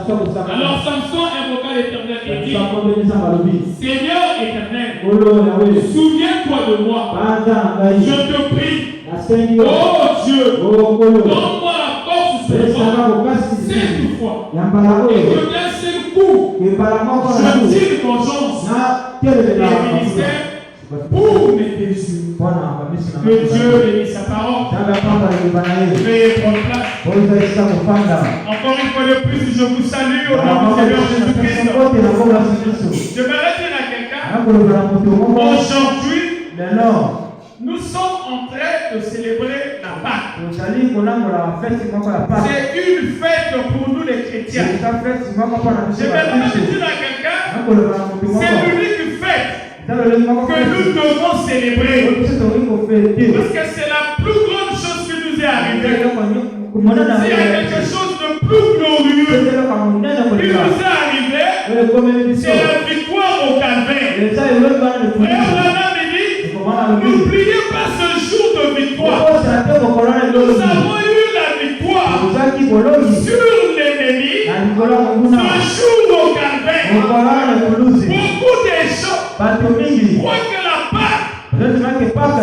Alors Samson invoqua l'Éternel et dit, Seigneur éternel, souviens-toi de moi. Je te prie. Oh Dieu, donne-moi la force ce soir, cette fois, et que d'un seul coup, je tire vengeance des ministères pour mes déçus. Que Dieu bénisse sa parole. Veuillez prendre place. Encore une fois de plus, je vous salue au nom du Seigneur Jésus-Christ. J'aimerais dire à quelqu'un, aujourd'hui, nous sommes en train de célébrer la Pâque. C'est une fête pour nous les chrétiens. J'aimerais dire à quelqu'un, c'est l'unique fête que nous devons célébrer. Parce que c'est la plus grande chose qui nous est arrivée. S'il y a quelque chose de plus glorieux qui nous est arrivé, c'est la victoire au calvaire. N'oubliez pas ce jour de victoire. Nous avons eu la victoire sur l'ennemi. Ce jour au calvaire, beaucoup de gens croient que la Pâque,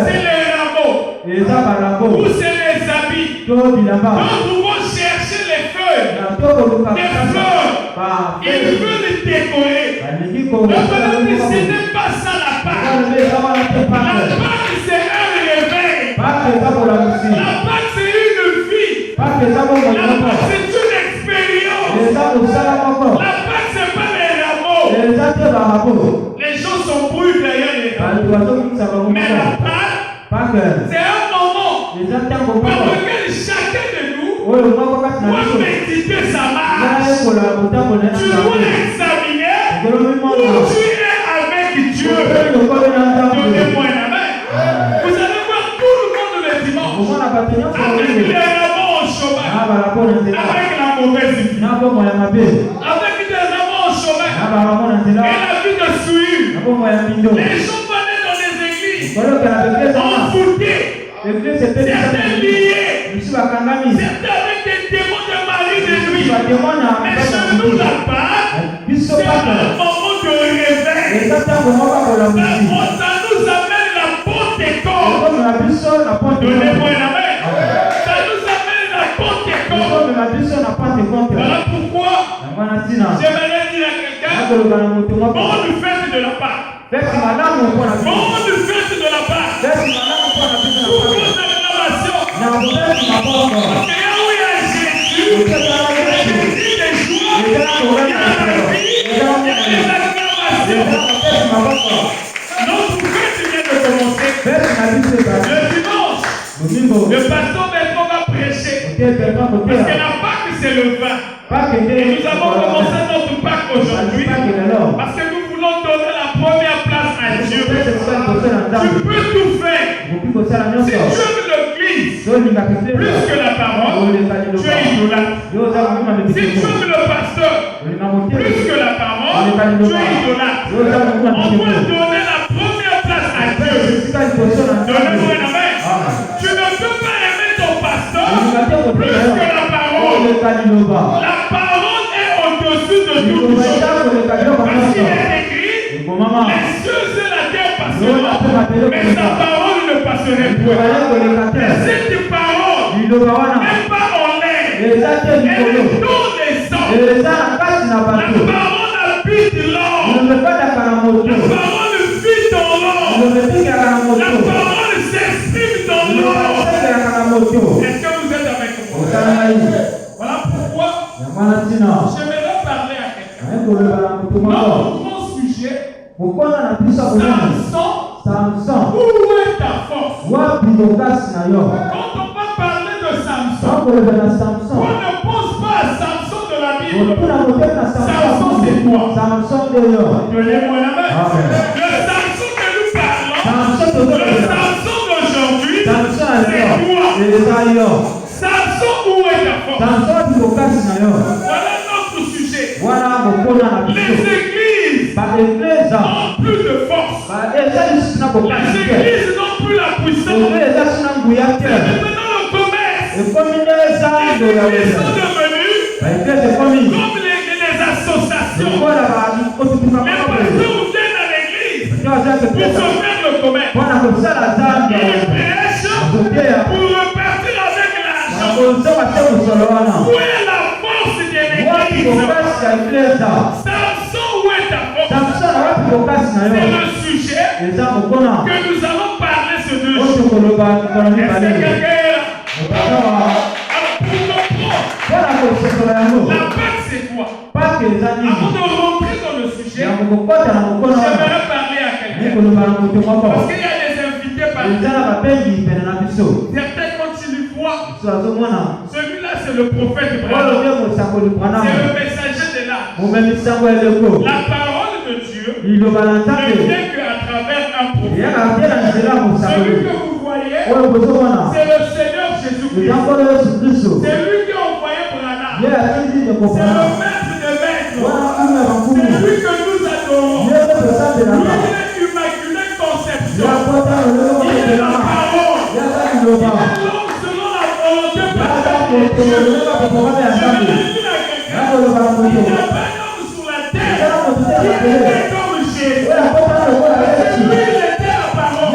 c'est les rameaux ou c'est les habits. Donc nous pouvons chercher les feuilles, les fleurs. Ils veulent décorer. Ce n'est pas ça la Pâque. La Pâque, c'est un réveil. La Pâque, c'est une vie. La Pâque, c'est une expérience. La Pâque, c'est pas les rameaux. Les gens sont brûlés derrière les rameaux. Mais la Pâque, c'est un moment par lequel chacun de nous doit méditer sa marche. Tu dois examiner où tu es avec Dieu. Donnez-moi une main. Vous allez voir tout le monde le dimanche avec les rameaux au chômage, avec la mauvaise vie, avec des rameaux au chômage et la vie de souillure. Les gens venaient dans les églises envoûtés, certains liés, certains avec des démons de mari de nuit. Mais chez nous là-bas, c'est un moment de réveil. Ça nous amène la Pentecôte. Donnez-moi la main. Ça nous amène la Pentecôte. Voilà pourquoi j'aimerais dire à quelqu'un, bonne fête de la Pâque. Bonne fête de la Pâque. Pour vos acclamations. Parce que là où il y a Jésus, il y a des joies, il y a la vie, il y a des acclamations. Notre fête vient de commencer. Le dimanche, le pasteur Bertrand va prêcher. Parce que la Pâque, c'est le vin. Et nous avons commencé notre Pâque aujourd'hui. Parce que nous voulons donner la première place à Dieu. Tu peux tout faire. Si tu aimes l'église plus que la parole, tu es idolâtre. Si tu aimes le pasteur plus que la parole, tu es idolâtre. On doit donner la première place à Dieu. Donnez-moi la main. Tu ne peux pas aimer ton pasteur plus que la parole. La parole est au-dessus de toute chose. Parce qu'il est écrit, les cieux et la terre passeront, mais sa parole ne passerait point. Cette parole n'est pas en l'air, elle est dans les sangs. La parole habite l'homme. La parole vit dans l'homme. La parole s'exprime dans l'homme. Est-ce que vous êtes avec moi? Voilà pourquoi j'aimerais parler à quelqu'un. Notre grand sujet, Samson, où est ta force? Quand on va parler de Samson, on ne pense pas à Samson de la Bible. Samson, c'est quoi? Donnez-moi la main. Le Samson que nous parlons, le Samson d'aujourd'hui, c'est quoi? Samson, où est ta force? Voilà notre sujet. Les églises n'ont plus de force. Les églises n'ont plus la puissance. C'est maintenant le commerce. Les églises sont devenues comme les pour se faire le commerce. Il prêche pour repartir avec l'argent. Où est la force de l'église? Samson, où est ta force? C'est le sujet que nous allons parler ce 2 jours. Est-ce que quelqu'un est là? Alors, pour comprendre, la Pâque c'est quoi? Avant de rentrer dans le sujet, j'aimerais parler à quelqu'un. Parce qu'il y a des invités par là. Certains, quand ils le voient, celui-là c'est le prophète Branham. C'est le messager de l'âge. La parole de Dieu ne vient qu'à travers un prophète. Celui que vous voyez, c'est le Seigneur Jésus-Christ. C'est lui qui a envoyé Branham. C'est le maître de maîtres. C'est lui que nous adorons. Lui, il est immaculé conception. Il est la parole. Il est l'homme selon la volonté parfaite de Dieu. Je vais dire à quelqu'un, il n'y a pas d'homme sur la terre. Il est comme Jésus. Lui, il était la parole.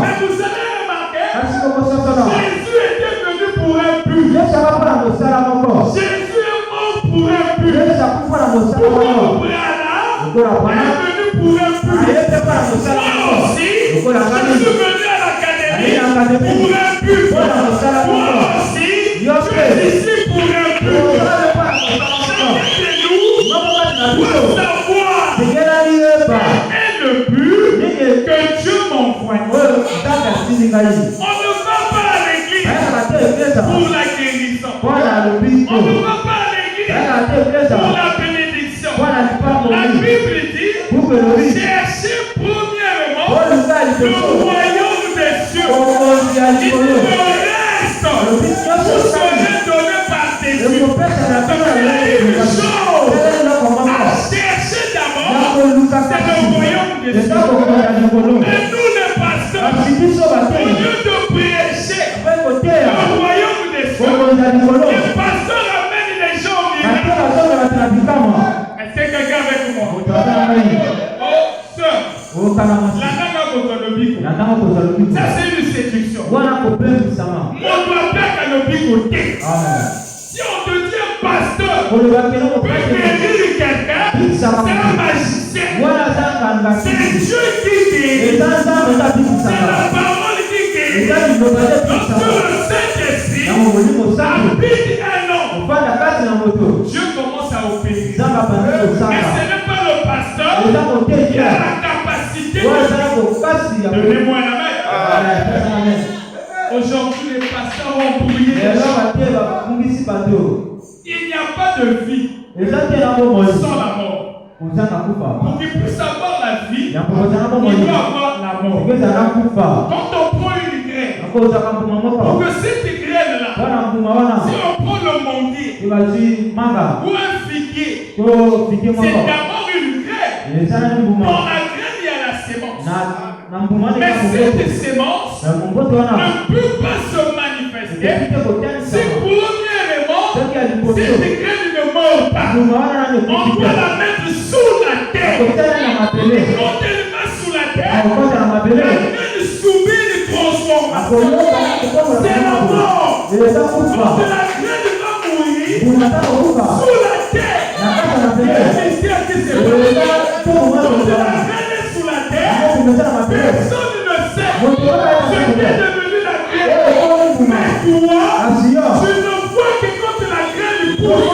Mais vous allez remarquer, Jésus était venu pour un but. Jésus est mort pour un but. Pourquoi vous prenez Branham est venu pour un but. Moi aussi, je suis venu à l'académie pour un but. Moi aussi, je suis ici pour un but. Chacun de nous doit savoir quel est le but que Dieu m'envoie. On ne va pas à l'église pour la guérison. On ne va pas à l'église pour la bénédiction. La Bible dit, cherchez premièrement le royaume des cieux. Il dit le reste vous serez donné par des cieux. C'est une chose à chercher d'abord, c'est le royaume des cieux. Et nous les pasteurs, au lieu de prêcher le royaume des cieux, les pasteurs amènent les gens au miracle. Est-ce que quelqu'un avec moi? Oh, sœur, ça c'est une séduction. Moi, je dois faire un obligoté. Si on te dit un pasteur peut guérir quelqu'un, c'est un magicien. C'est Dieu qui guérit. C'est la parole qui guérit. Lorsque le Saint-Esprit habite un homme, Dieu commence à opérer. Mais ce n'est pas le pasteur qui a la capacité de... Donnez-moi la main. Aujourd'hui, les pasteurs ont brûlé les gens. Il n'y a pas de vie sans la mort. Pour qu'il puisse avoir la vie, il doit avoir la mort. Quand on prend une graine, pour que cette graine-là, si on prend le manguier ou un figuier, c'est d'abord une graine. Dans la graine, il y a la sémence. Mais cette sémence ne peut pas se manifester si premièrement, cette graine ne meurt pas. On doit la mettre sous la terre. Quand elle va sous la terre, la graine subit une transformation. C'est la mort. Quand la graine va mourir sous la terre, il y a un mystère qui se passe. Quand la graine est sous la terre, personne ne sait ce qui est devenu la graine. Mais toi, tu ne vois que quand la graine pousse,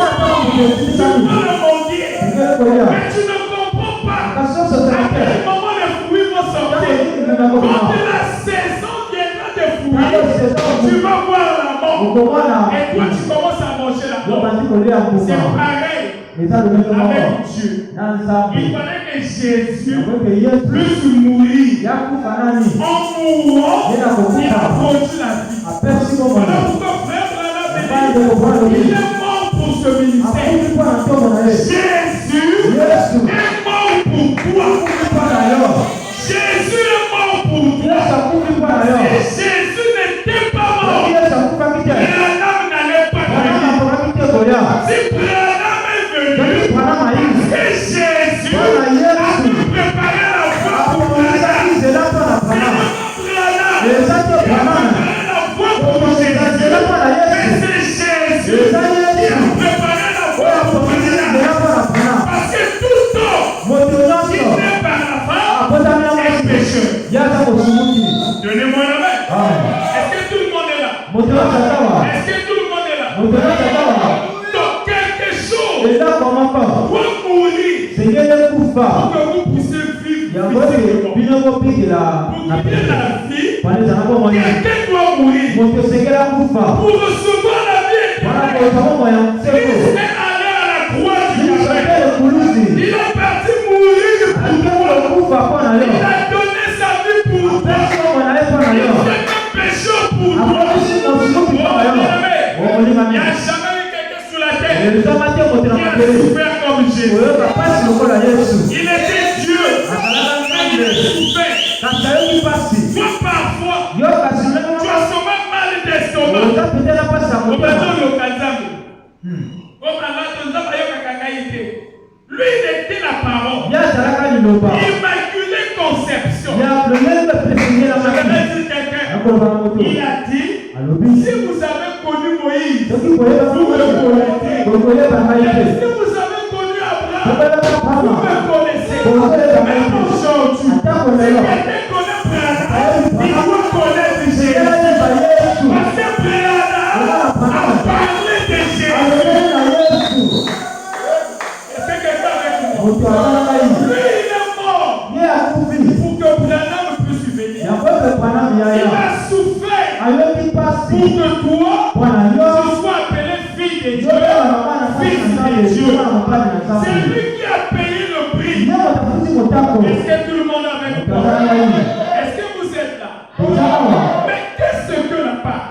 tu vois le manguier. Mais tu ne comprends pas. À quel moment les fruits vont sortir? Quand la saison viendra des fruits, tu vas voir la mort. Et toi, tu commences à manger la mort. C'est pareil avec Dieu. Il fallait que Jésus puisse mourir. En mourant, il a produit la vie. Voilà pourquoi frère Branham dit, il est mort pour ce ministère. Jésus est mort pour toi. Jésus est mort pour toi. Si Jésus n'était pas mort, Branham n'allait pas mourir. Si Branham est venu, parce que Jésus a pu préparer la voie pour doit mourir pour que vous puissiez vivre physiquement. Pour qu'il y ait la vie, quelqu'un doit mourir. Pour recevoir la vie éternelle, Christ est allé à la croix du Calvaire. Il est parti mourir pour toi. Il a donné sa vie pour toi. Il a fait un péché pour toi. Il n'y a jamais eu quelqu'un sur la terre qui a souffert comme Jésus. Il était Dieu, mais il a souffert. Toi, parfois, tu as sauvé mal d'estomac. Lui, il était la parole. Immaculée conception. Je vais dire quelqu'un. Il a dit, si vous avez connu Moïse, vous me connaissez. Si vous avez connu Abraham, vous me connaissez. Même aujourd'hui, si quelqu'un connaît Abraham, il vous connaît Jésus. Parce que Abraham a parlé de Jésus. Est-ce que quelqu'un avec moi? Lui, il est mort pour que Abraham puisse venir. Il a souffert pour que toi, tu sois appelé fille de Dieu, fils de Dieu. C'est lui qui a payé le prix. Est-ce que tout le monde est avec moi? Est-ce que vous êtes là? Mais qu'est-ce que la Pâque?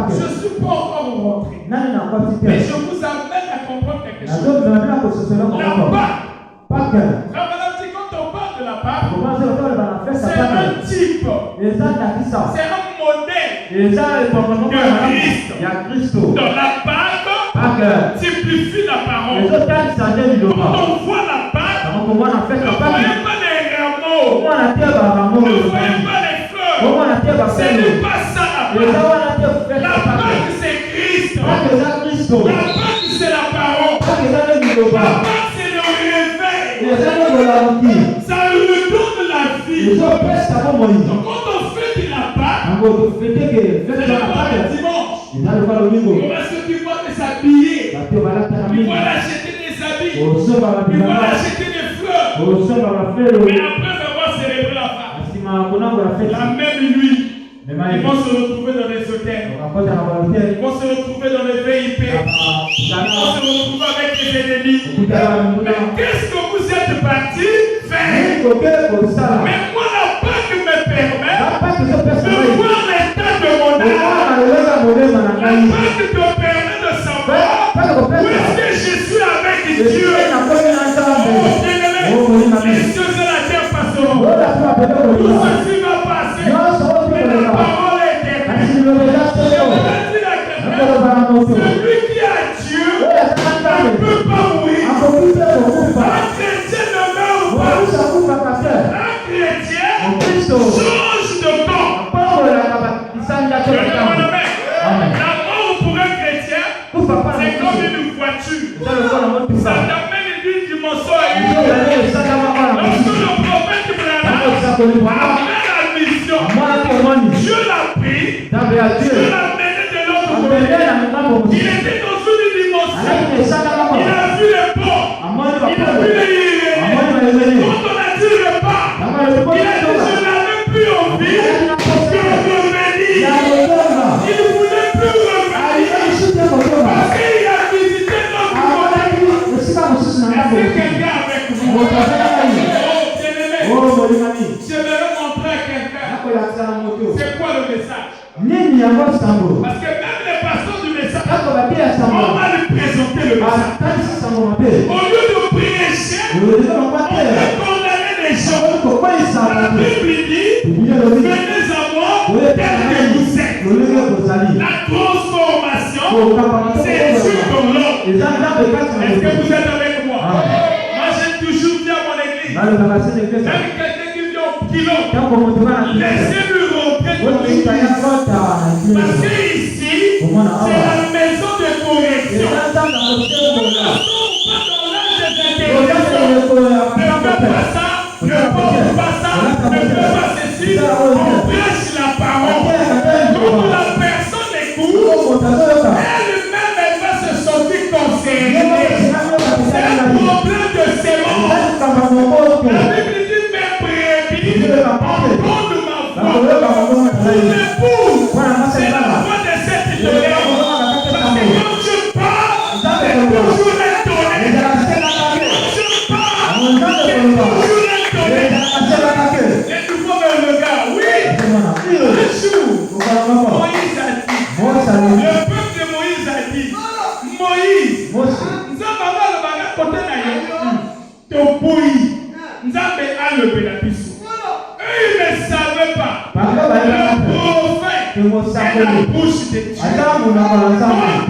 Je ne suis pas encore rentré. Mais je vous amène à comprendre quelque chose. La Pâque, quand on parle de la Pâque, c'est un type, c'est un modèle de Christ. Dans la Pâque, typifie la parole. Quand on voit la Pâque, ne voyez pas les rameaux, ne voyez pas les fleurs. Ce n'est pas ça la Pâque. La Pâque, c'est Christ. La Pâque, c'est la parole. La Pâque, c'est le réveil. Ça lui donne la vie. Donc, quand on fait de la Pâque, c'est le dimanche. Parce que tu vas te s'habiller. Tu vas acheter des habits. Tu vas acheter des fleurs. Mais après avoir célébré la Pâque, la même nuit, ils vont se retrouver dans les hôtels. Ils vont se retrouver dans les VIP. Ils vont se retrouver avec les ennemis. Mais qu'est-ce que vous êtes partis faire? Mais moi, la Pâque me permet de voir l'état de mon âme. La Pâque te permet de savoir où est-ce que je suis avec Dieu. Oh, bien-aimé, les cieux et la terre passeront. Tout ceci va passer. Mais la parole est éternelle. Celui qui a Dieu ne peut pas mourir. Un chrétien ne meurt pas. Un chrétien change de camp. La mort pour un chrétien, c'est comme une voiture. Ça t'amène d'une dimension à une autre. Lorsque le prophète Branham avait la mission, Dieu l'a pris, Dieu l'a mené de l'autre côté. Il était dans une dimension. Il a vu les ports, il a vu les yéyés. Quand on a dit le pas, il a dit je n'avais plus envie de revenir. Il ne voulait plus revenir parce qu'il a visité notre côté. Est-ce que quelqu'un avec moi? Oh, bien-aimé, je vais montrer à quelqu'un c'est quoi le message. Parce que même les pasteurs du message, on va lui présenter le message. Au lieu de prêcher, on va condamner les gens. La Bible dit, venez à moi tel que vous êtes. La transformation, c'est Dieu dans l'homme. Est-ce que vous êtes avec moi? Moi, j'ai toujours dit à mon église, même quelqu'un qui vient au pilote, laissez-lui rentrer dans l'église. Parce que ici, c'est la maison de correction. Nous ne sommes pas dans l'âge des interrogations. Ne fais pas ça, ne pense pas ça, ne fais pas ceci. On prêche la parole. Quand la personne écoute, elle-même, elle va se sentir concernée. ne savaient pas. Le prophète est la bouche de Dieu. Quand le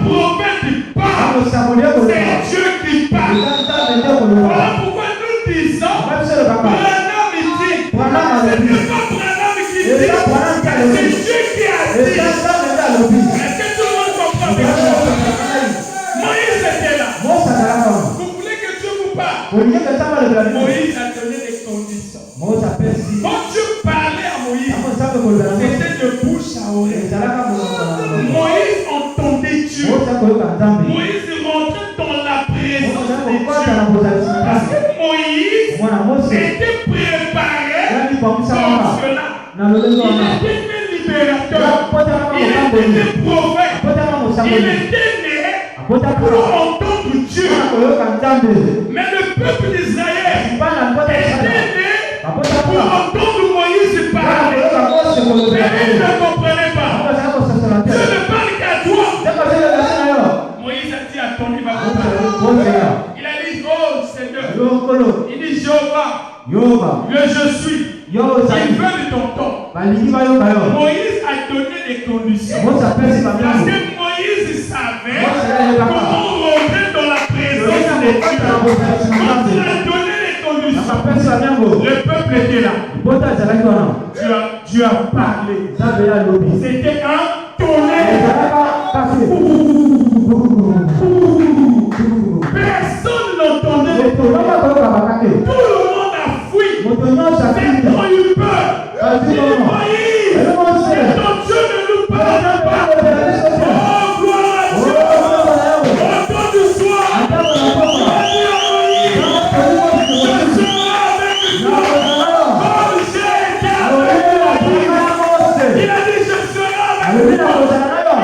prophète parle, c'est Dieu qui parle. Voilà pourquoi nous disons, Branham dit, ce n'est pas Branham qui dit, c'est Dieu qui a dit. Est-ce que tout le monde comprend bien? Moïse était là. Vous voulez que Dieu vous parle? Moïse a donné des conditions. Quand Dieu parlait à Moïse, c'était de bouche à oreille. Moïse entendait Dieu. Moïse rentrait dans la présence de Dieu. Parce que Moïse était préparé comme cela. Il était né libérateur. Il était né prophète. Il était né pour entendre Dieu. Mais le peuple d'Israël était né pour entendre Moïse parler. Mais ils ne comprenaient pas. Dieu ne parle qu'à toi. Moïse a dit à ton il va parler. Il a dit, oh Seigneur. Il dit, Jéhovah, le je suis. Il veut de ton temps. Moïse a donné des conditions. Parce que Moïse savait comment rentrer dans la présence de Dieu. Quand il a donné les conditions, le peuple était là. Dieu a parlé. C'était un tonnerre. Personne n'entendait le tonnerre. Tout le monde a fui. Certains ont eu peur. Il dit, Moïse, si ton Dieu ne nous parle pas, oh gloire à Dieu, autour du soir, il a dit à Moïse, je serai avec toi, comme j'ai été avec toi. Il a dit, je serai avec toi.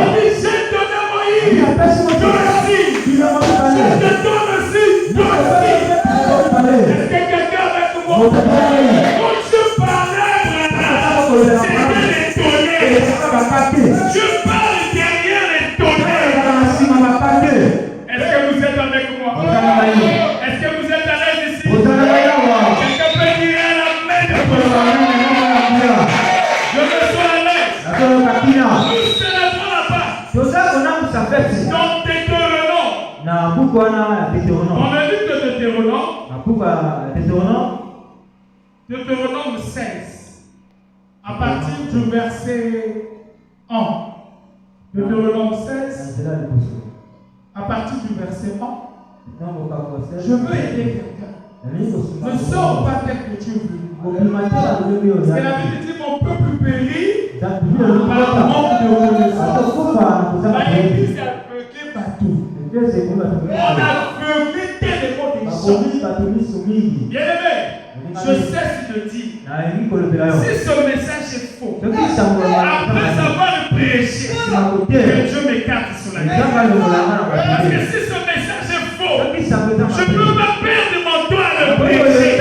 Il dit, j'ai donné à Moïse, toi aussi, je te donne aussi, toi aussi. Est-ce que quelqu'un avec moi? Quand Dieu parlait, c'était les tonnerres. Dieu parle derrière les tonnerres. Est-ce que vous êtes avec moi? Est-ce que vous êtes à l'aise ici? Quelqu'un peut dire à la main de toi. Je me sens à l'aise. Nous célébrons la Pâque. Dans Deutéronome. Dans le livre de Deutéronome 16. À partir du verset 1. Deutéronome 16. À partir du verset 1. Je veux aider quelqu'un. Ne sors pas tel que tu veux. Parce que la Bible dit mon peuple périt par manque de connaissance. L'église est aveuglée partout. On a aveuglé tellement de gens. Bien-aimé, je cesse de dire, si ce message est faux, après avoir prêché, que Dieu m'écarte sur la tête. Parce que si ce message est faux, je peux me perdre mon temps à le prêcher.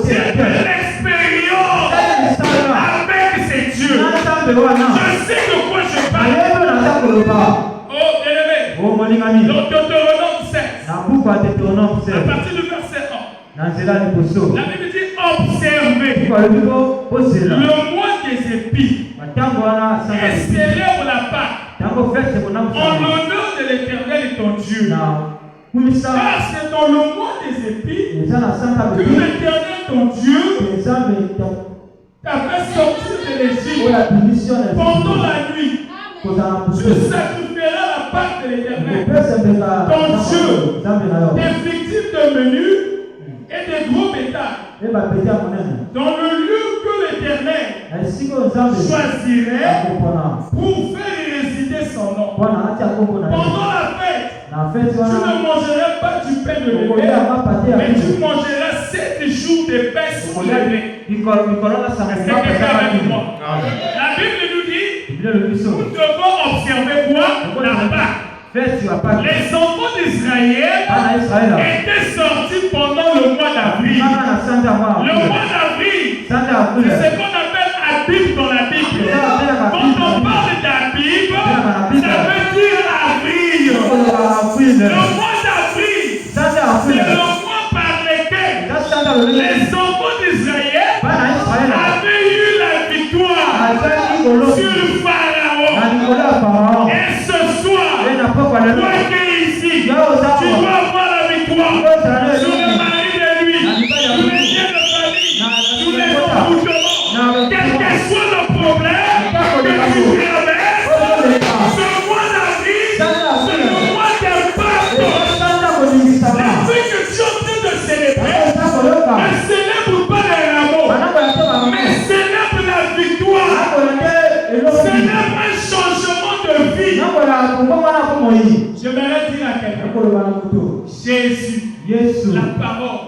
J'ai de l'expérience avec ces dieux. Je sais de quoi je parle. Oh, bien-aimé, dans Deutéronome 16, à partir du verset 1, la Bible dit observez le mois des épis et célèbre la Pâque en l'honneur de l'Éternel et ton Dieu. Car c'est dans le mois des épis que l'Éternel ton Dieu t'a fait sortir de l'Égypte pendant la nuit. Tu sacrifieras la Pâque de l'Éternel ton Dieu, des victimes de menu et des gros bétails dans le lieu que l'Éternel choisirait pour faire y résider son nom. Pendant la fête, tu ne mangeras pas du pain de blé, mais tu mangeras 7 jours de pain sans levain. Est-ce que quelqu'un avec moi? La Bible nous dit, nous devons observer quoi? La Pâque. Les enfants d'Israël étaient sortis pendant le mois d'avril. Le mois d'avril, c'est ce qu'on appelle Abib dans la Bible. Quand on parle d'Abib, ça veut dire avril. Le mois Les enfants d'Israël avaient eu la victoire sur le Pharaon. Et ce soir, toi qui es ici, tu dois avoir la victoire sur le mari de lui, sur les biens de famille, sur les embouchements. Quel que soit le problème que tu traverses, ce mois d'avril, c'est le mois d'impact. La vie que tu es en train de célébrer, ne célèbre pas les rameaux, mais célèbre la victoire, célèbre un changement de vie. J'aimerais dire à quelqu'un, Jésus, la parole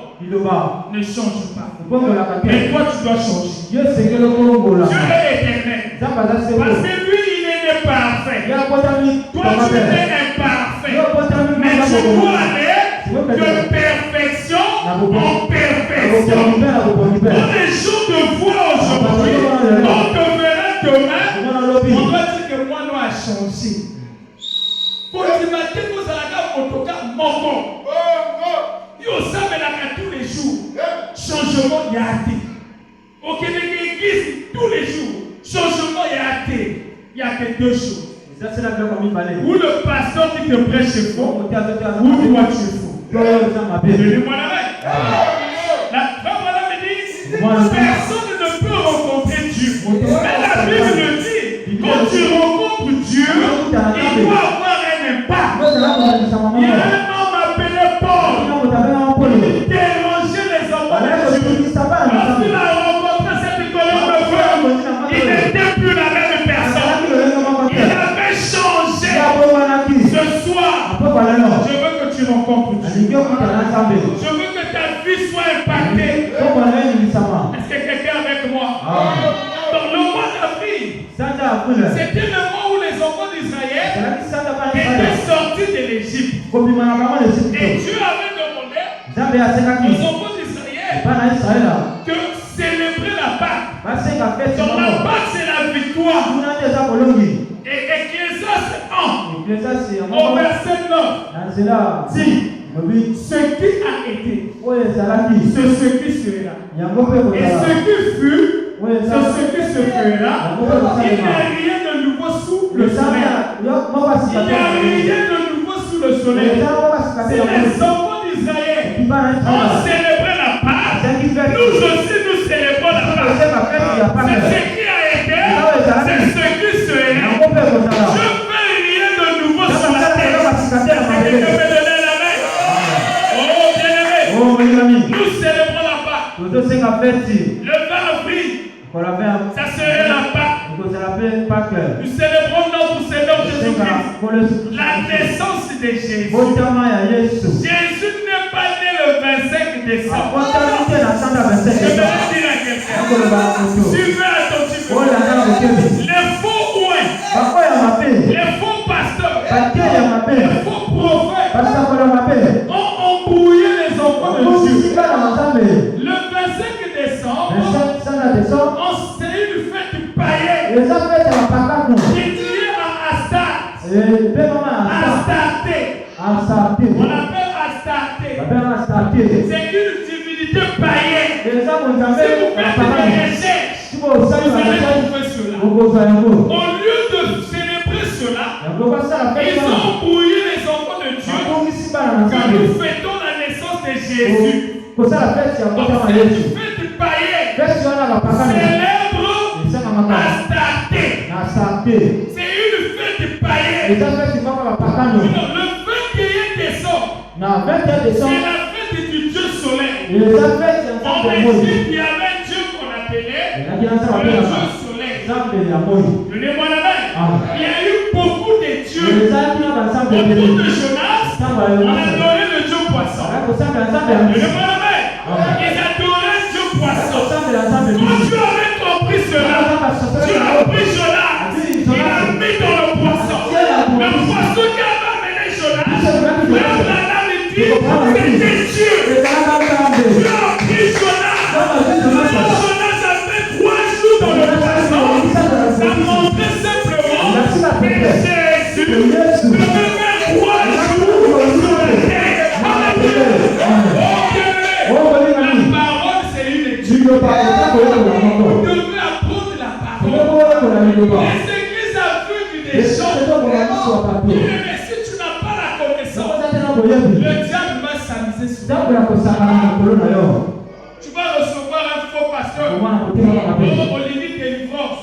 ne change pas. Mais toi, tu dois changer. Dieu est éternel. Parce que lui, il est parfait. Toi, tu es imparfait. Mais tu dois aller de perfection en perfection. Dans les jours de foi aujourd'hui, on te verra demain, on doit dire que moi, nous a changé. Pour le matin, vous allez en tout cas moko. Yo sabelaka tous les jours. Changement y a été. Au Québec, l'église tous les jours. Changement y a été. Il y a que deux choses. Ou le pasteur qui te prêche est faux, ou toi tu es faux. Donnez-moi la main. La femme me dit, personne ne peut rencontrer Dieu. Mais la Bible me dit, quand tu rencontres Dieu, il doit avoir un impact. Il y a un homme appelé Paul. Il dérangeait les enfants de Dieu. Lorsqu'il a rencontré cette colonne de feu, il n'était plus la même personne. Il avait changé. Ce soir, je veux que tu rencontres Dieu. Je veux que ta vie soit impactée. Est-ce que quelqu'un est avec moi? Dans le mois d'avril, c'était le mois où les enfants d'Israël étaient sortis de l'Égypte. Et Dieu avait demandé aux enfants d'Israël de célébrer la Pâque. Donc la Pâque, c'est la victoire. Et Ecclésiaste 1, au verset 9, dit ce qui a été, c'est ce qui sera. Et ce qui fut, c'est ce qui se fera. Il n'y a rien de nouveau sous le soleil. Il n'y a rien de nouveau sous le soleil. C'est les enfants d'Israël ont célébré la Pâque. Nous aussi, nous célébrons la Pâque. C'est ce qui a été, c'est ce qui sera. Je ne fais rien de nouveau sur la terre. Est-ce que tu peux donner la main? Oh, bien-aimé, nous célébrons la Pâque. Le 20 avril, ça serait la Pâque. Nous célébrons notre Seigneur Jésus-Christ, la naissance de Jésus. Jésus n'est pas né le 25 décembre. Je vais dire à quelqu'un, suivez attentivement. Les faux ouins, les faux pasteurs, les faux prophètes ont embrouillé les enfants de Dieu. Le 25 décembre, c'est une fête païenne dédiée à Astarté. On appelle Astarté. C'est une divinité païenne. Si vous faites des recherches, vous allez trouver cela. Au lieu de célébrer cela, ils ont embrouillé les enfants de Dieu que nous fêtons la naissance de Jésus. Donc c'est une fête païenne. Célèbre Astarté. C'est une fête païenne. Le 21 décembre, c'est la fête du Dieu soleil. En Égypte, il y avait un Dieu qu'on appelait le Dieu soleil. Donnez-moi la main. Il y a eu beaucoup de dieux. Beaucoup de Jonas, on adorait le Dieu poisson. Donnez-moi la main. Ils adoraient le Dieu poisson. Quand tu avais compris cela, tu as pris Jonas, il a mis dans le poisson. Le poisson qui avait amené Jonas, Abraham dit, c'était Dieu. Tu as pris Jonas. Jonas a fait 3 jours dans le poisson. Ça montrait simplement que Jésus devait faire 3 jours sur la terre. Alléluia. La parole diable va s'amuser sur toi. Tu vas recevoir un faux pasteur. On lui dit délivrance.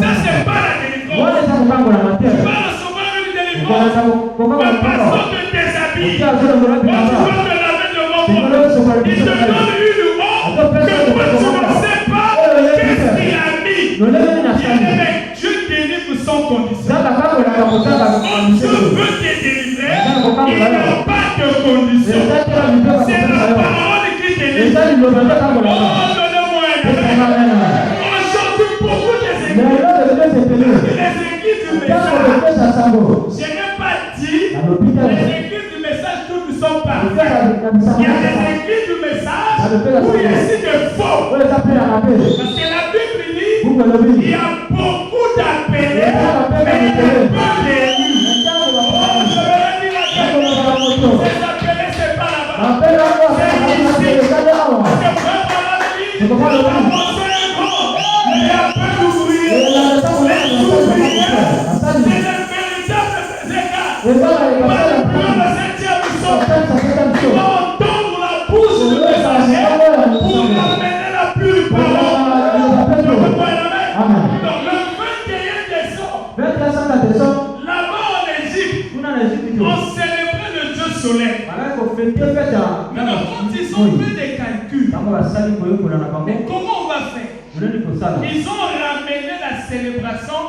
Ça, c'est pas la délivrance. Tu vas recevoir une délivrance. Le pasteur te déshabille. Quand tu vas te laver devant moi, il te donne une honte que toi tu ne sais pas qu'est-ce qu'il a mis. Dieu délivre sans condition. Quand Dieu veut te délivrer, il n'y a pas de condition. C'est la parole qui délivre. Oh, donnez-moi un amen. Aujourd'hui, beaucoup des églises du message, je n'ai pas dit les églises du message toutes ne sont pas vraies. Il y a des églises du message où il y a aussi des faux. Parce que la Bible dit il y a beaucoup d'appelés, mais il y a peu d'élus. Oh, je vais dire à quelqu'un, ces appelés, c'est pas là-bas. C'est ici. C'est vraiment la vie. Il y a peu d'ouvriers. Les ouvriers, c'est le véritable écart. Pas le plus de 7e son. Tu vas entendre la bouche du messager pour amener la pure parole. Donc le 21 décembre, là-bas en Égypte, on célébrait le Dieu soleil. Mais donc quand ils ont fait des calculs, mais comment on va faire? Ils ont ramené la célébration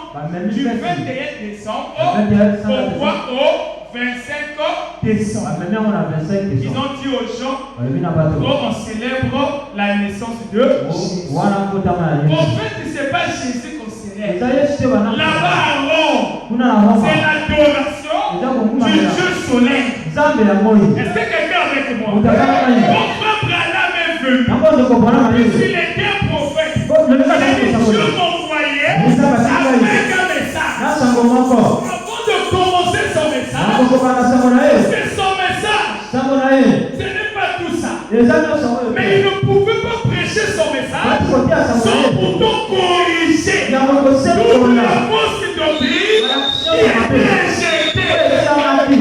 du 21 décembre au 25 décembre. Ils ont dit aux gens, on célèbre la naissance de Jésus. En fait, ce n'est pas Jésus qu'on célèbre. Là-bas à Rome, c'est l'adoration du Dieu soleil. Est-ce que quelqu'un est avec moi? Mon frère Branham est venu. Puisqu'il était un prophète, il a dit Dieu m'envoyait avec un message. Avant de commencer son message, parce que son message, ce n'est pas tout ça. Mais il ne pouvait pas prêcher son message sans pourtant corriger toute la fausse doctrine qui était injectée.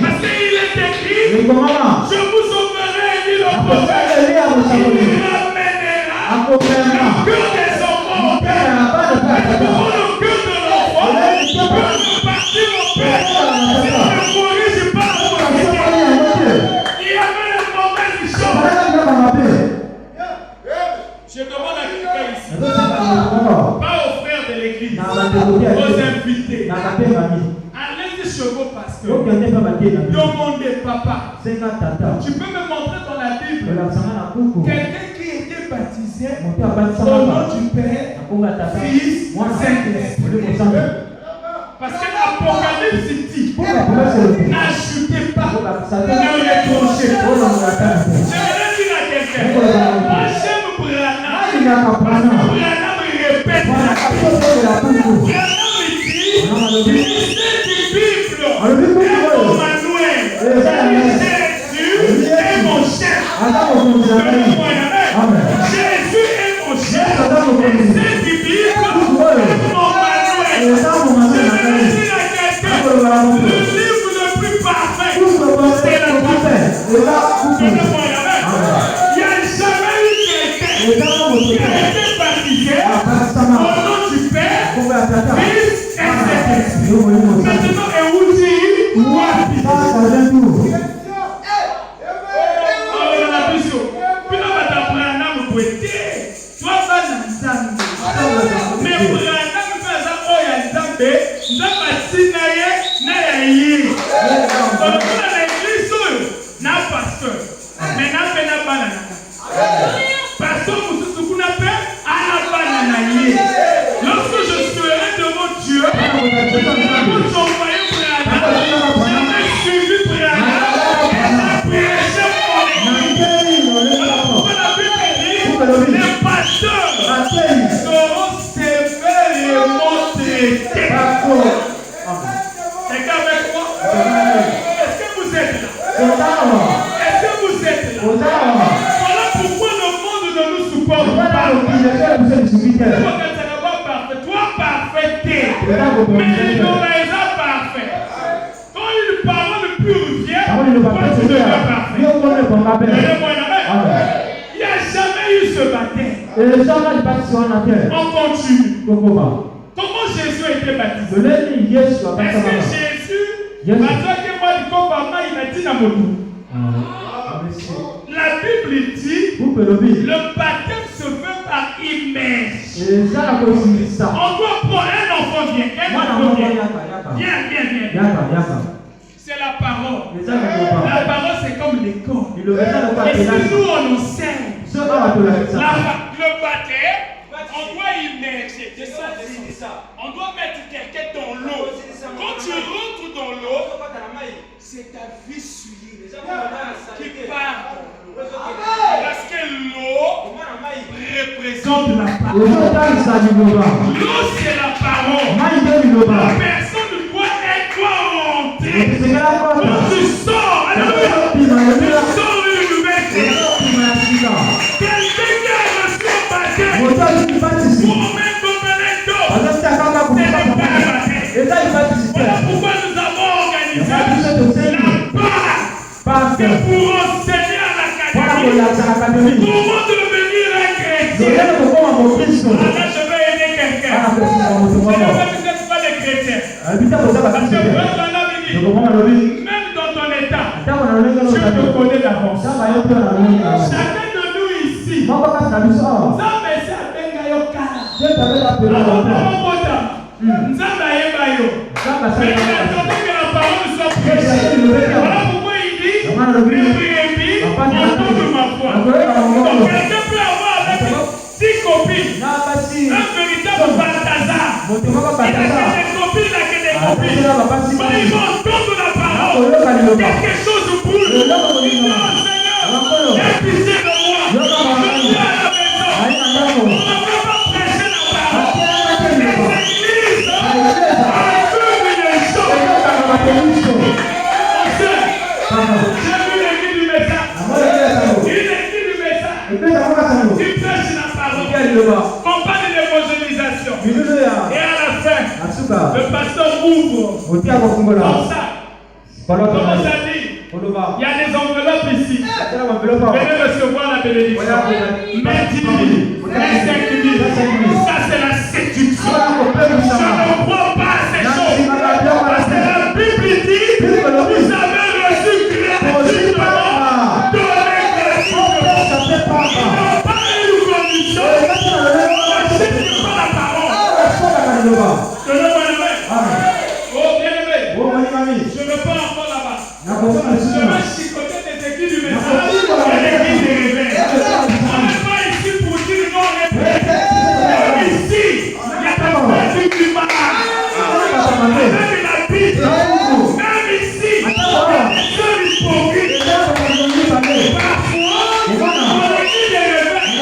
Parce qu'il est écrit, je vous enverrai, dit le prophète, il ramènera le cœur des enfants au Père. Pour le cœur de l'enfant, peut repartir au Père. Si on ne corrige pas la société, il y avait le mauvais chose. Je demande à quelqu'un ici, pas aux frères de l'église, aux invités. Allez-y chez vos pasteurs. Demandez, papa. Tu peux me montrer dans la Bible quelqu'un qui était baptisé au nom du Père, Fils, Saint-Esprit. Parce que l'Apocalypse dit, n'ajoutez pas, ne reprochez pas. Je vais dire à quelqu'un, moi j'aime Branham, parce que Branham répète la Bible. Branham dit, l'unité du Bible est mon manuel. Jésus est mon chef. Jésus est mon chef. L'unité du Bible est mon manuel. Je vais dire à quelqu'un, le livre le plus parfait, c'est la Bible. Il n'y a jamais eu quelqu'un qui a été baptisé au nom du Père, Fils et Saint-Esprit. Maintenant, et où dit lorsque je serai devant Dieu, les pasteurs seront sévèrement traités. Quelqu'un avec moi? Est-ce que vous êtes là? Est-ce que vous êtes là? Voilà pourquoi le monde ne nous supporte pas. Toi parfait, mais il n'aurait pas parfait. Quand il parole purifiée pour tu deviens parfait. Il n'y a jamais eu ce baptême. On continue. Comment Jésus a été baptisé? Est-ce que Jésus, il a dit dans mon la Bible dit le baptême se fait par immersion. On doit prendre un enfant vient. C'est la parole. La parole c'est comme l'école. Et si nous on enseigne le baptême, on doit immerger. On doit mettre quelqu'un dans l'eau. Quand tu rentres dans l'eau, c'est ta vie souillée qui part. Parce que l'eau représente la parole. L'eau c'est la parole. La personne doit rentrer. Quand tu sors, tu sors une nouvelle personne. Quelqu'un qui a reçu un baptême pour même donner d'eau. Voilà pourquoi nous avons organisé la part. C'est pour enseigner à l'académie comment devenir un chrétien. Là, je vais aider quelqu'un. Je ne vais peut-être pas les chrétiens. Parce que même dans ton état, tu te connais d'avance. Chacun de nous ici, ça me sert à voilà pourquoi il dit ma foi. Donc quelqu'un peut avoir avec 6 copines un véritable Balthazar. Il a que des copines, il a que des copines. Mais ils vont entendre la parole. Quelque chose brûle. Il dit oh Seigneur, aie pitié de moi. Je suis à la maison. On ne peut pas prêcher la parole. J'ai vu l'équipe du message. Qui prêche la parole. Campagne d'évangélisation. Et à la fin, le pasteur ouvre. Comme ça. Comment ça dit? Il y a des enveloppes ici. Venez recevoir la bénédiction. Mais 10 000, 25 000. Ça, c'est la séduction. Je ne crois pas à ces choses. Parce que la Bible dit vous avez reçu gratuitement. Donné gratuitement. Ils n'ont pas eu une condition. C'est pas la parole. Oh, bien-aimé. Je ne veux pas encore là-bas. Je vais chicoter des équipes du message et des équipes des réveils. On n'est pas ici pour dire non, on est prêt. Ici, il y a des pratique du malade. Avec la Bible. Même ici, il y a des choses hypocrites. Parfois, on a dit des réveils. Il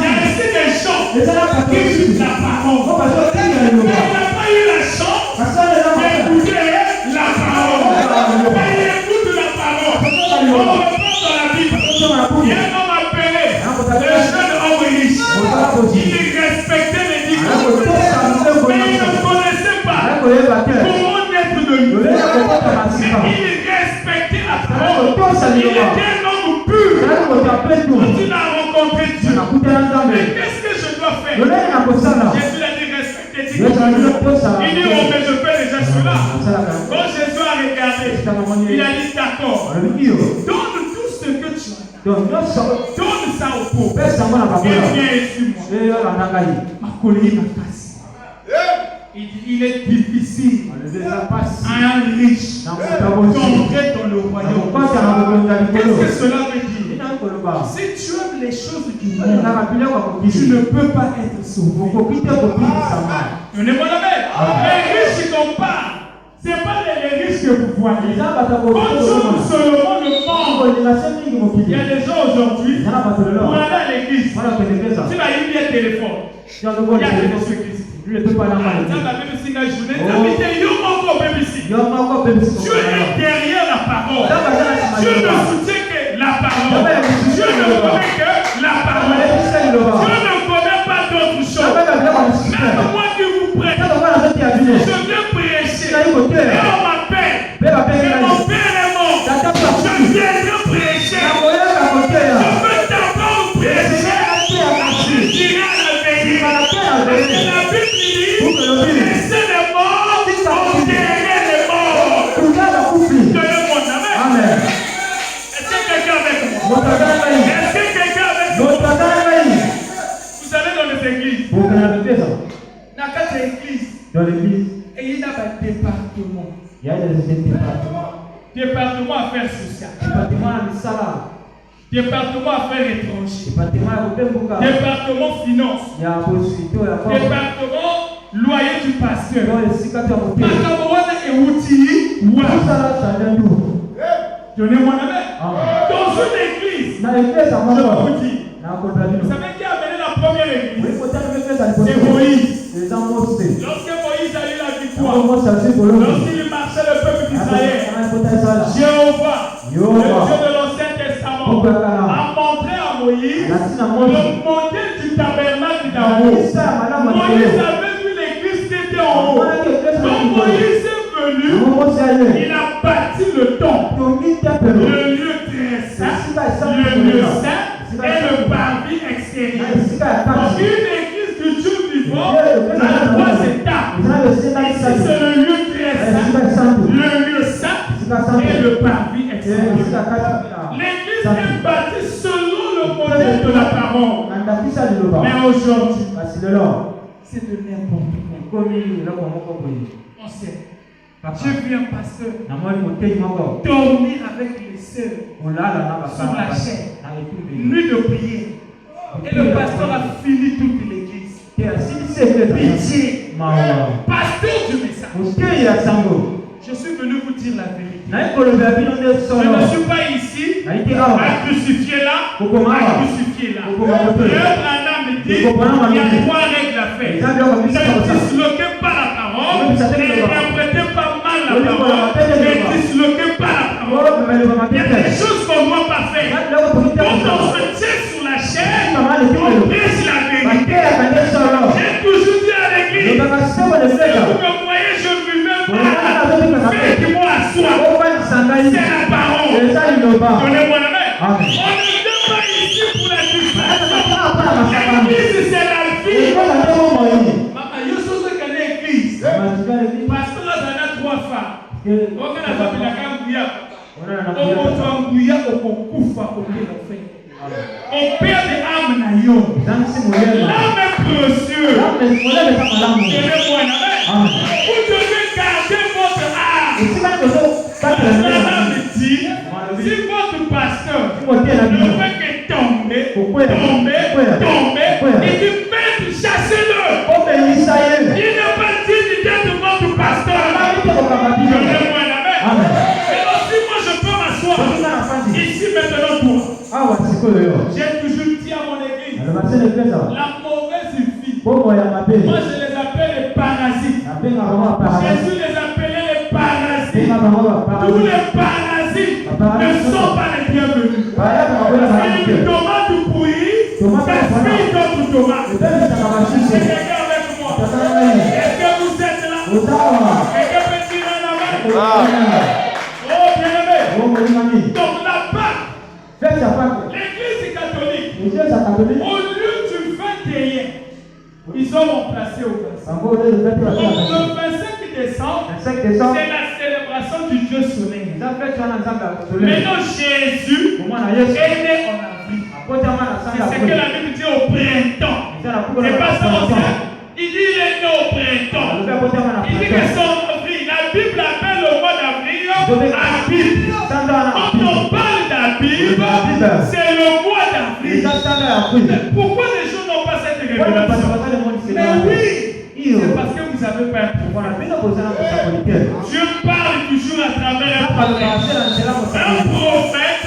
y a ici des gens qui suivent la parole. On n'a pas eu la chance d'écouter la parole. Il écoute la parole. On reprend dans la Bible. Il y a un homme appelé le jeune homme riche. Il respectait les 10 commandements. Mais il ne connaissait pas comment naître de lui. Mais il respectait la parole. Il était un homme pur. Quand il a rencontré Dieu, mais qu'est-ce que je dois faire? Jésus l'a dit respecter 10 commandements. Il dit oh mais je fais déjà cela. Quand Jésus a regardé, il a dit d'accord. Donne tout ce que tu as. Donne ça au pauvre. Et viens et suis-moi. Ma colline m'a passé. Il est difficile à un riche d'entrer dans le royaume. Qu'est-ce que cela veut dire? Si tu aimes les choses du monde, tu ne peux pas être sauvé. Les riches qu'on parle, ce n'est pas les riches que vous voyez. Quand Solomon le monde, il y a des gens aujourd'hui, pour aller à l'église, tu vas y aller un téléphone. Il y a des gens tu es derrière la parole. Dieu ne soutient que la parole. Dieu ne connaît que la parole. Dieu ne connaît pas d'autre chose. Même moi qui vous prête, je viens prêcher. Et on m'appelle. C'est mon l'église. Et il y a un département. Il y a des départements. Département affaires sociales. Département à Misala. Département affaires étrangères. Département à Boutembuka. Département finance. Il y a la possibilité. Département loyer du pasteur. Donnez-moi la main. Dans une église, je vous dis, vous savez qui a amené la première église? C'est Moïse. Lorsque Moïse a eu la victoire, lorsqu'il marchait le peuple d'Israël, Jéhovah, le Dieu de l'Ancien Testament, a montré à Moïse le modèle du tabernacle d'en haut. Moïse avait vu l'église qui était en haut. Quand Moïse est venu, il a bâti le temple, le lieu très saint, le lieu saint et le parvis extérieur. Donc une église du Dieu vivant a trois étapes. Ici c'est le lieu très saint, le lieu saint et le parvis extérieur. L'église est bâtie selon le modèle de la parole. Mais aujourd'hui, c'est de n'importe quoi. On sait. J'ai vu un pasteur dormir avec les sœurs sur la chaîne, nuit de prière. Et le pasteur a fini toute l'église. Pitié. Pasteur du message. Je suis venu vous dire la vérité. Je ne suis pas ici à crucifier là, à crucifier là. Le Branham dit il y a trois règles à faire. Ne disloquez pas la parole, n'interprétez pas mal la parole, ne disloquez pas la parole. Il y a des choses qu'on ne doit pas faire. Quand on se tient sur la chaîne, on prêche la vérité. J'ai toujours dit à l'église, si vous me voyez, je vivais mal. Faites-moi asseoir. C'est la parole. Donnez-moi la main. On ne vient pas ici pour la distraction. L'église, c'est la vie. Maman, il y a chose que l'église. Parce que là, on a trois femmes. On a fait la cambouilla. On perd des âmes. L'âme est précieuse. Donnez-moi la main. Vous devez garder votre âme. Si votre pasteur ne fait que tomber, il dit faites chasser-le. Il n'est pas digne d'être votre pasteur. Donnez-moi la main. Et aussi moi je peux m'asseoir. Ici maintenant toi. J'ai toujours dit à mon église, la mauvaise vie. Moi je les appelle les parasites. Jésus les appelait les parasites. Tous les parasites ne sont pas les bienvenus. Une tomate pourrie, gaspille d'autres tomates. C'est quelqu'un avec moi. Est-ce que vous êtes là? Quelqu'un peut tirer la main? Oh bien-aimé. Donc la Pâque, l'église catholique, au lieu du 21, ils ont remplacé au 25. Donc le 25 décembre, c'est la célébration du Dieu soleil. Maintenant Jésus est né en avril. C'est ce que la Bible dit au printemps. C'est pas ça on sait. Il dit il est né au printemps. Il dit que c'est en avril. La Bible appelle le mois d'avril Abib. Quand on parle d'Abib, c'est le mois d'avril. Pourquoi les gens n'ont pas cette révélation? Mais oui, c'est parce que vous n'avez pas un pouvoir. Dieu parle toujours à travers un prophète. Un prophète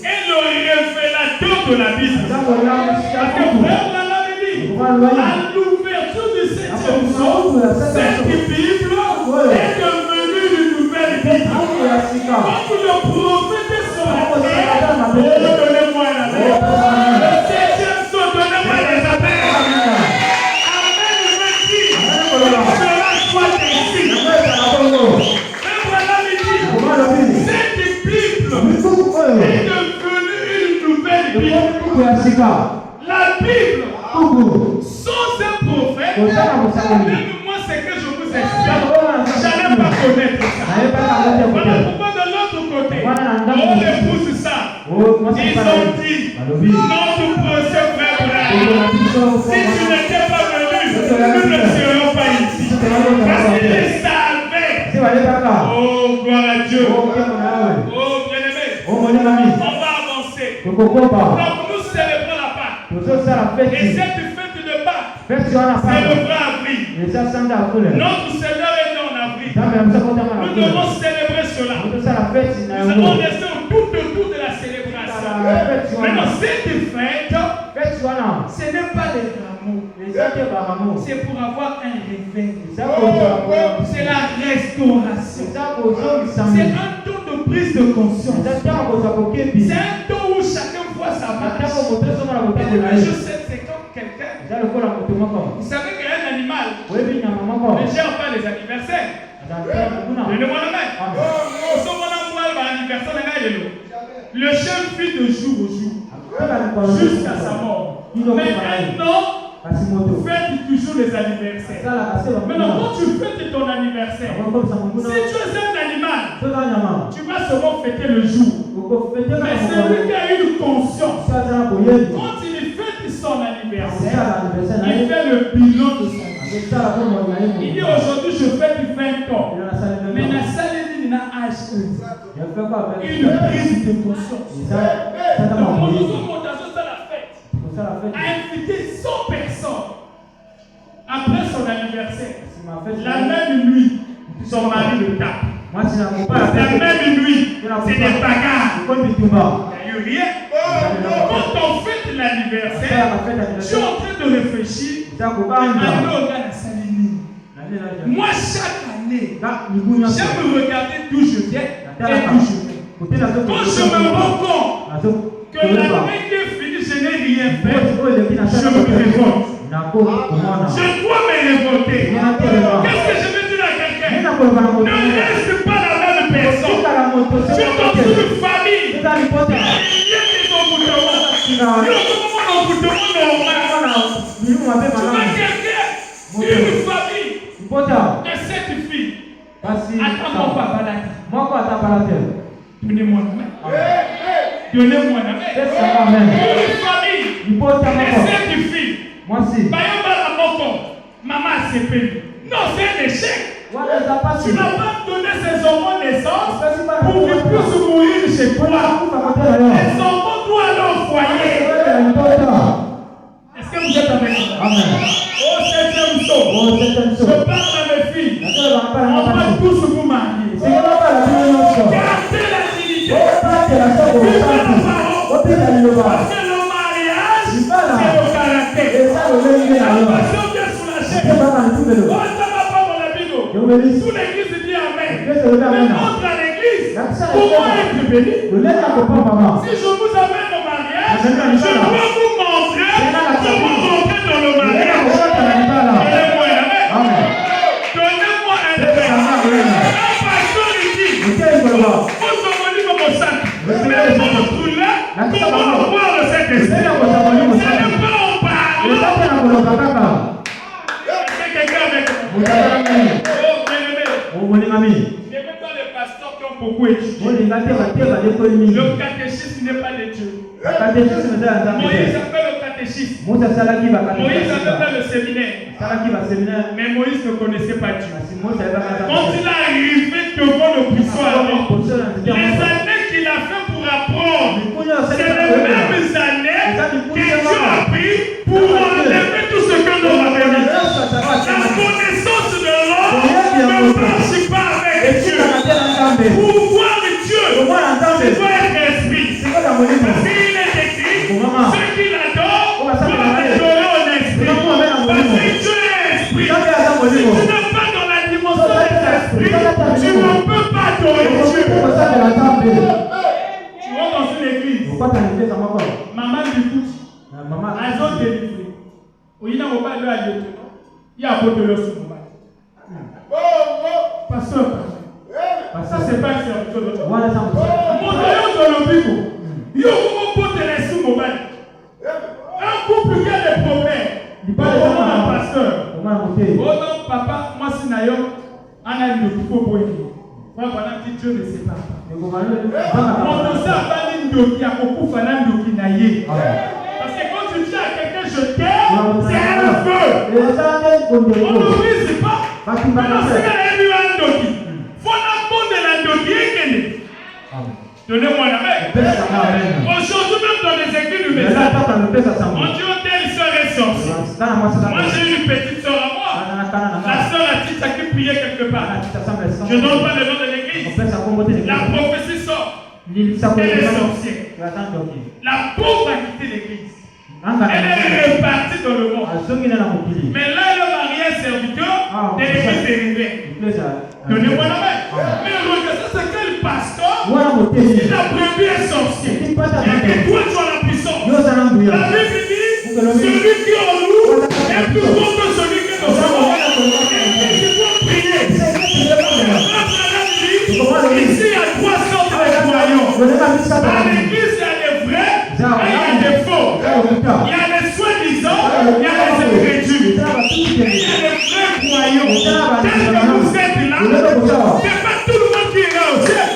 est le révélateur de la Bible. Parce que Frère l'avait dit, à l'ouverture du 7e psaume, cette Bible est devenue une nouvelle Bible. Quand le prophète est sorti, donnez-moi la main. Le 7e psaume, donnez-moi les appels. Amen, je dis, cela soit ainsi. Frère l'avait dit, cette Bible est devenue une nouvelle Bible. La Bible, sans un prophète, même moi, c'est que je vous explique. J'allais pas connaître ça. Voilà pourquoi de l'autre côté, on les pousse ça. Ils ont dit, notre procès frère, si tu n'étais pas venu, nous ne serions pas ici. Donc nous célébrons la Pâque. Et cette fête de Pâque, c'est le vrai avril. Notre Seigneur est né en avril. Nous devons célébrer cela. Nous avons laissé tout autour de la célébration. Maintenant, cette fête, ce n'est pas des rameaux. C'est pour avoir un réveil. C'est la restauration. C'est un temps de prise de conscience. C'est un temps où chacun voit sa marche. Je sais, c'est comme quelqu'un. Vous savez qu'un animal ne gère pas les anniversaires. Donnez-moi la main. Le chien vit de jour au jour jusqu'à sa mort. Mais un an fête toujours les anniversaires. Maintenant, quand tu fêtes ton anniversaire, si tu es un animal, tu vas seulement fêter le jour. Mais celui qui a une conscience, quand il fête son anniversaire, il fait le bilan de sa vie. Il dit aujourd'hui je fête 20 ans. Mais la salle il n'a âge une prise de conscience. Donc nous sommes dans la fête. A invité 100 personnes après son anniversaire. La même nuit, son mari le tape. La même nuit, c'est des bagarres. Il n'y a eu rien. Quand on fête l'anniversaire, je suis en train de réfléchir. Moi, chaque année, j'aime regarder d'où je viens et d'où je vais. Quand je me rends compte que l'année qui est finie, je n'ai rien fait, je me révolte. Je dois me révolter. Qu'est-ce que je veux dire à quelqu'un? Ne reste pas la même personne. Surtout dans une famille. Il y a des une famille de cette fille. Attends-moi pas balade. Donnez-moi la main. Donnez-moi la main. Une famille de cette fille. Maman s'est payée. Non, c'est un échec. Tu n'as pas donné ses enfants naissance pour qu'ils puissent mourir chez toi. Les enfants doivent aller au foyer. Est-ce que vous êtes avec moi? Amen. Oh, septième saut. Je parle à mes filles. On va tous vous marier. Gardez la dignité. Vivez la parole. Parce que le mariage, c'est le caractère. La passion vient sous la chair. Toute l'église dit Amen. Mais montre à l'église comment être béni. Si je vous amène au mariage, je dois vous montrer comment rentrer dans le mariage. Donnez-moi un Amen. Donnez-moi un Amen. Un pasteur ici, vous envoyez mon sac. Mais montre-le comment voir le Saint-Esprit. Ce n'est pas en parlant. Est-ce que quelqu'un avec moi? Je n'aime pas les pasteurs qui ont beaucoup étudié. Le catéchisme n'est pas de Dieu. Moïse a fait le catéchisme. Moïse avait fait le séminaire. Mais Moïse ne connaissait pas Dieu. Quand il est arrivé devant le puissant, les années qu'il a fait pour apprendre, c'est les mêmes années que Dieu a pris pour enlever tout ce que nous avons dit. La connaissance de l'homme ne marche pas avec Dieu. Pour voir Dieu, tu dois être esprit. Parce qu'il est écrit, ceux qui l'adorent doivent adorer en esprit. Parce que Dieu est esprit. Si tu n'es pas dans la dimension de l'esprit, tu ne peux pas adorer Dieu. Tu rentres dans une église. Maman t'écoute. Elles ont délivré. Il y a un mobile là, il y a un peu de l'eau sur le mobile. Pasteur, ça c'est pas un serviteur de Dieu. Mon Dieu, dans le bico, il y a un peu de l'eau sur le mobile. Un couple qui a des problèmes. Il parle de pasteur. Oh non, papa, moi c'est Nayon. On a une autre pour lui. Moi, pendant que Dieu ne sait pas. Mon dossier a pas une doki, à beaucoup fanal doki naïe. Parce que quand tu dis à quelqu'un je t'aime, c'est un feu. On ne brise pas. Maintenant, c'est qu'elle a eu un doki. Faut la de la doki. Donnez-moi la main. Aujourd'hui, même message. On dit oh, telle sœur est sorcière. Moi j'ai une petite sœur à moi. La sœur a dit qui priait quelque part. Je ne donne pas le nom de l'église. La prophétie sort. Elle est sorcière. La pauvre a quitté l'église. Elle est repartie dans le monde. Mais là, elle est mariée serviteur de l'église des réveils. Donnez-moi la main. Mais regardez, c'est quel pasteur qui a prévu un sorcier. Et que toi, tu as la puissance. La Bible dit celui qui est en nous est plus grand que celui qui est dans sa mort. Tu dois prier. Ici, il y a 3 sortes de croyants. Dans l'église, il y a des vrais et il y a des faux. Il y a les soi-disant, il y a les incrédules. Il y a les vrais croyants. Tel que vous êtes là, c'est pas tout le monde qui est là au ciel.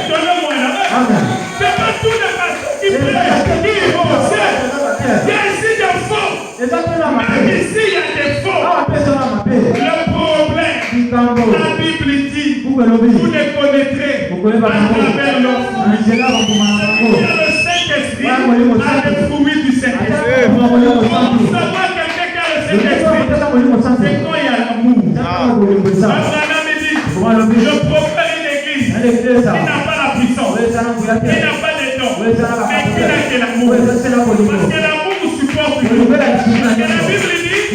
Donnez-moi la main. C'est pas tous les pasteurs qui prêchent qui vont au ciel. Il y a ici des faux. Même ici, il y a des faux. Le problème, la Bible dit, vous les connaîtrez à travers leur fruit. Il y a le Saint-Esprit à des fruits du Saint-Esprit. Pour savoir quelqu'un qui a le Saint-Esprit, c'est quand il y a l'amour. Abraham dit, je profère une église qui n'a pas la puissance, qui n'a pas de dons, mais qui n'a que l'amour. Parce que l'amour vous supporte. Parce que la Bible dit,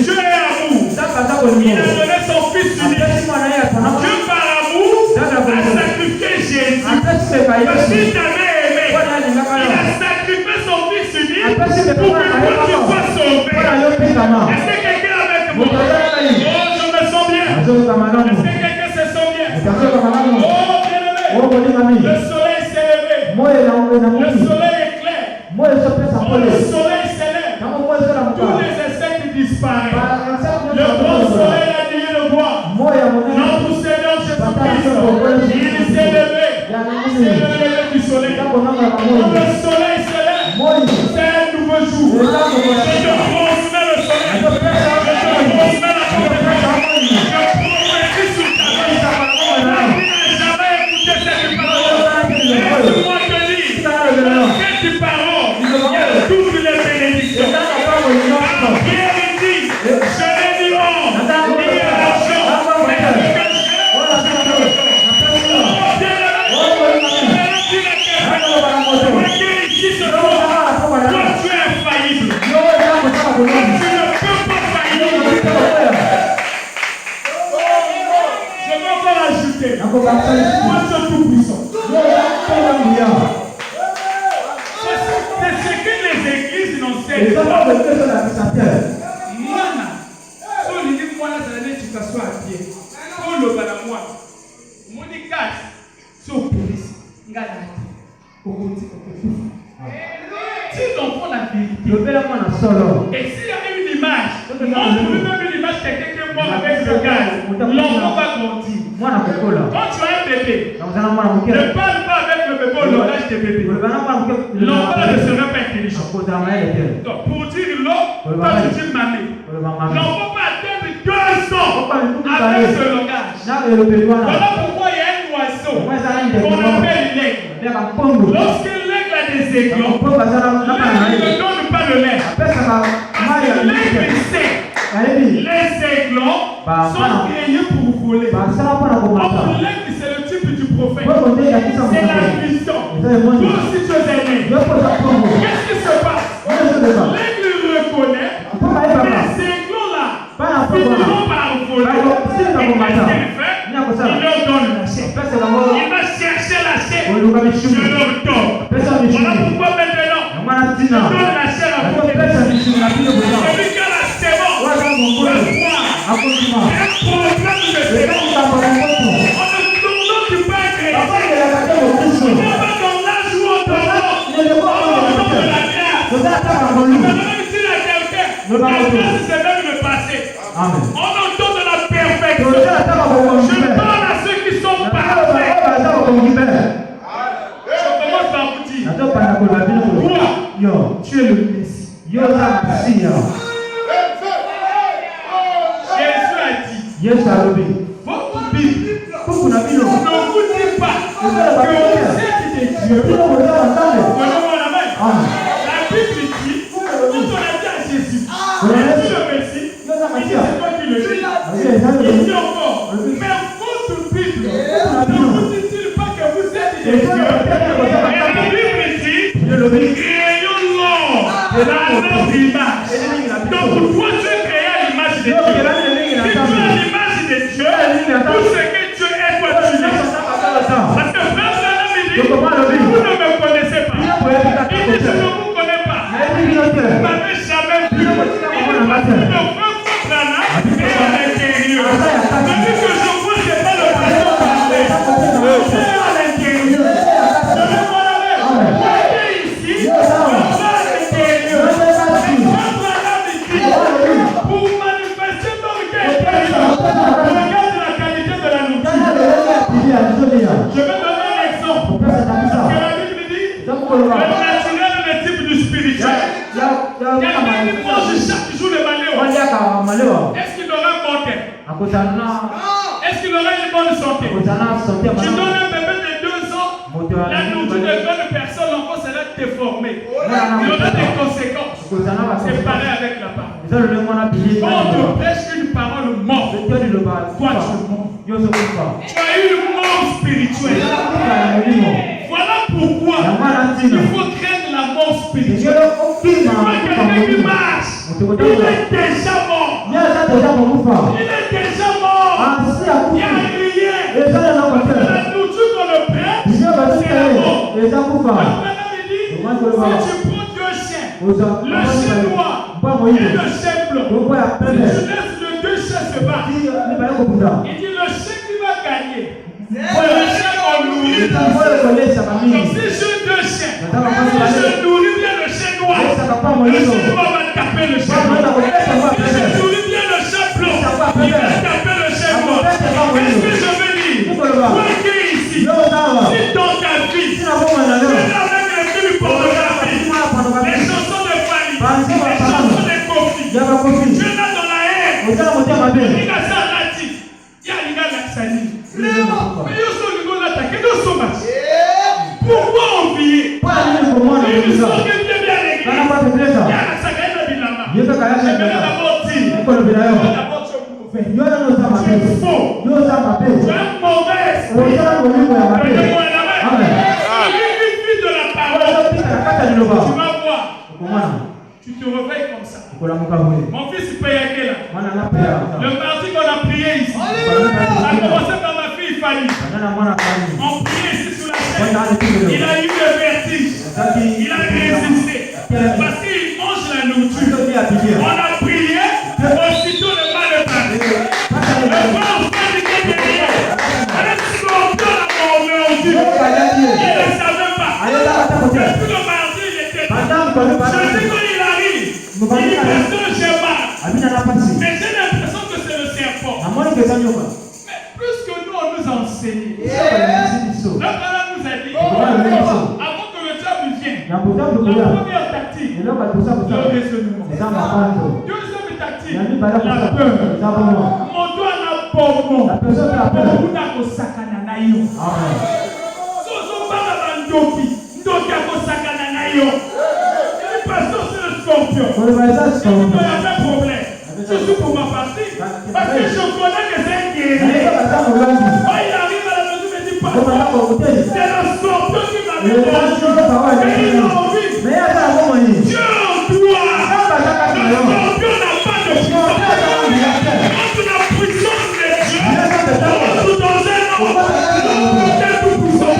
Dieu est amour. Il a donné son Fils unique. Dieu par amour a sacrifié Jésus. Parce qu'il t'avait aimé. Il a sacrifié son Fils unique pour que toi tu sois sauvé. Est-ce que quelqu'un avec moi? Oh, je me sens bien. Est-ce que quelqu'un se sent bien? Oh, bien-aimé. Le soleil s'est levé. Le soleil est clair. Oh, le soleil s'élève. Tous les insectes disparaissent. Le grand soleil a nié le bois. Notre Seigneur Jésus-Christ, il s'est levé. C'est le lever du soleil. Quand le soleil se lève, c'est un nouveau jour. Je te transmets le soleil. Je te transmets la prophétie. Je prophétise sur ta vie. Tu n'as jamais écouté cette parole. Laisse-moi te dire, dans cette parole, il y a toutes les bénédictions. Pierre dit, je n'ai ni or, ni argent, mais ce que ici ce soir, toi tu es infaillible. Tu ne peux pas faillir. Je vais encore ajouter. Moi je suis tout puissant. C'est ce que les églises n'enseignent pas. Moi, tu t'assois à pied. Pour le balamois. Mon écart, c'est au police. Si l'enfant la vérité, et s'il y a une image, on trouve même une image quelqu'un qui est mort avec le gaz, l'enfant va grandir. Quand tu as un bébé, ne parle pas avec le bébé au langage des bébés. L'enfant ne sera pas intelligent. Donc, pour dire l'eau, toi tu dis mamie. L'enfant va atteindre 2 ans avec ce langage. Voilà pourquoi il y a un oiseau qu'on appelle l'aigle. Lorsque l'aigle a des aiglons, l'aigle ne donne pas le lait. Parce que l'aigle sait, les aiglons sont créés pour voler. Or, l'aigle, c'est le type du prophète. C'est la vision. Toi aussi, tu es aimé. Qu'est-ce qui se passe? L'aigle reconnaît les aiglons là finiront par voler. Et qu'est-ce qu'il fait? Il leur donne la chair. Il va chercher la chair. Je leur donne. Voilà pourquoi maintenant, je donne la chair à vous. Celui qui a la sémence, le foie, un programme de sémence. On ne tourne du pas chrétien. On va dans l'âge où on donne de la grâce. On a même ici la quelqu'un. La grâce, c'est même le passé. On entend de la perfection. Je parle à ceux qui sont parfaits. Je commence par vous dire. Toi, tu es le Messie. Jésus a dit, votre Bible ne vous dit pas que vous êtes des dieux. Donnez-moi la main. dieux. Et la Bible dit, créons l'homme à notre image. Donc toi, tu es créé à l'image de Dieu. Si tu es à l'image de Dieu, tout ce que Dieu est, toi tu es. Parce que frère Branham dit, vous ne me connaissez pas. Il dit, je ne vous connais pas. Vous ne m'avez jamais vu. Il dit, parce que le frère Branham est à l'intérieur. Celui que je vois, ce n'est pas le pasteur parler. C'est à l'intérieur. Je vais m'en aller. Voyez ici, on va à l'intérieur. Pour manifester ton intérieur, regarde la qualité de la nourriture. Je vais donner un exemple. Parce que la Bible dit, le naturel est le type du spirituel. Il y a quelqu'un qui mange chaque jour le maléo. Est-ce qu'il aura un bon cœur? Est-ce qu'il aura une bonne santé? Tu donnes un bébé de 2 ans, la nourriture de bonne personne encore sera déformée. Il y aura des conséquences. C'est pareil avec la parole. Quand on te prêche une parole morte, toi tu mens. Tu as eu une mort spirituelle. Voilà pourquoi il faut craindre la mort spirituelle. Tu vois quelqu'un qui marche, il est déjà mort. Il est déjà mort. Il n'y a rien. La nourriture qu'on le prête, c'est la mort. Le Branham dit, si tu prends 2 chiens, le chien noir et le chien blanc, si tu laisses les 2 chiens se battre, il dit le chien qui va gagner, c'est le chien qu'on nourrit. Donc si j'ai 2 chiens, si je nourris bien le chien noir, le chien noir va taper le chien blanc. Si je nourris bien le chien blanc, il va taper le chien noir. Qu'est-ce que je veux dire? Toi qui es ici, si dans ta vie, tu es avec les films pornographiques, les chansons de famille, les chansons de conflits, tu es là dans la haine, il y a ça là dit, il y a les gars là mais ils sont les gars d'attaquer, nous sommes pourquoi envier? Ils sont bien réglés. Il y a la sagesse de Bilama. Je vais d'abord dire, tu es faux, tu es mauvais esprit. Une vie de la parole, tu vas voir, tu te réveilles comme ça. Mon fils il peut y aller là. Le mardi qu'on a prié ici, ça a commencé par ma fille Fanny. On priait ici sur la chaîne. Il a eu le vertige. Il a résisté. Parce qu'il mange la nourriture. On a prié, aussitôt le mal est parti. Le pauvre frère du derrière. Un scorpion a mordu. Il ne savait pas. Depuis le mardi, il était là. Je dis quand il arrive, il dit pasteur, j'ai mal. Mais j'ai l'impression que c'est le serpent. Mais plus que nous, on nous enseigne. Le Branham nous a dit, avant que le diable vienne, la première tactique, le raisonnement. Deuxième tactique, la peur. Mon doigt n'a pas bon. Beaucoup n'a pas sakana na yo. Soso baba bandoki, ndoki a pas sakana na yo. Le pasteur c'est le scorpion. Il y a un problème. Je suis pour ma partie. Parce que je connais que c'est un guerrier. Quand il arrive à la maison, il me dit pas. C'est le scorpion qui m'a mis mordu. Et il a envie. Dieu en toi. Le scorpion n'a pas de puissance. Quand tu as puissance de Dieu, on rentre dans un homme. C'est tout puissant.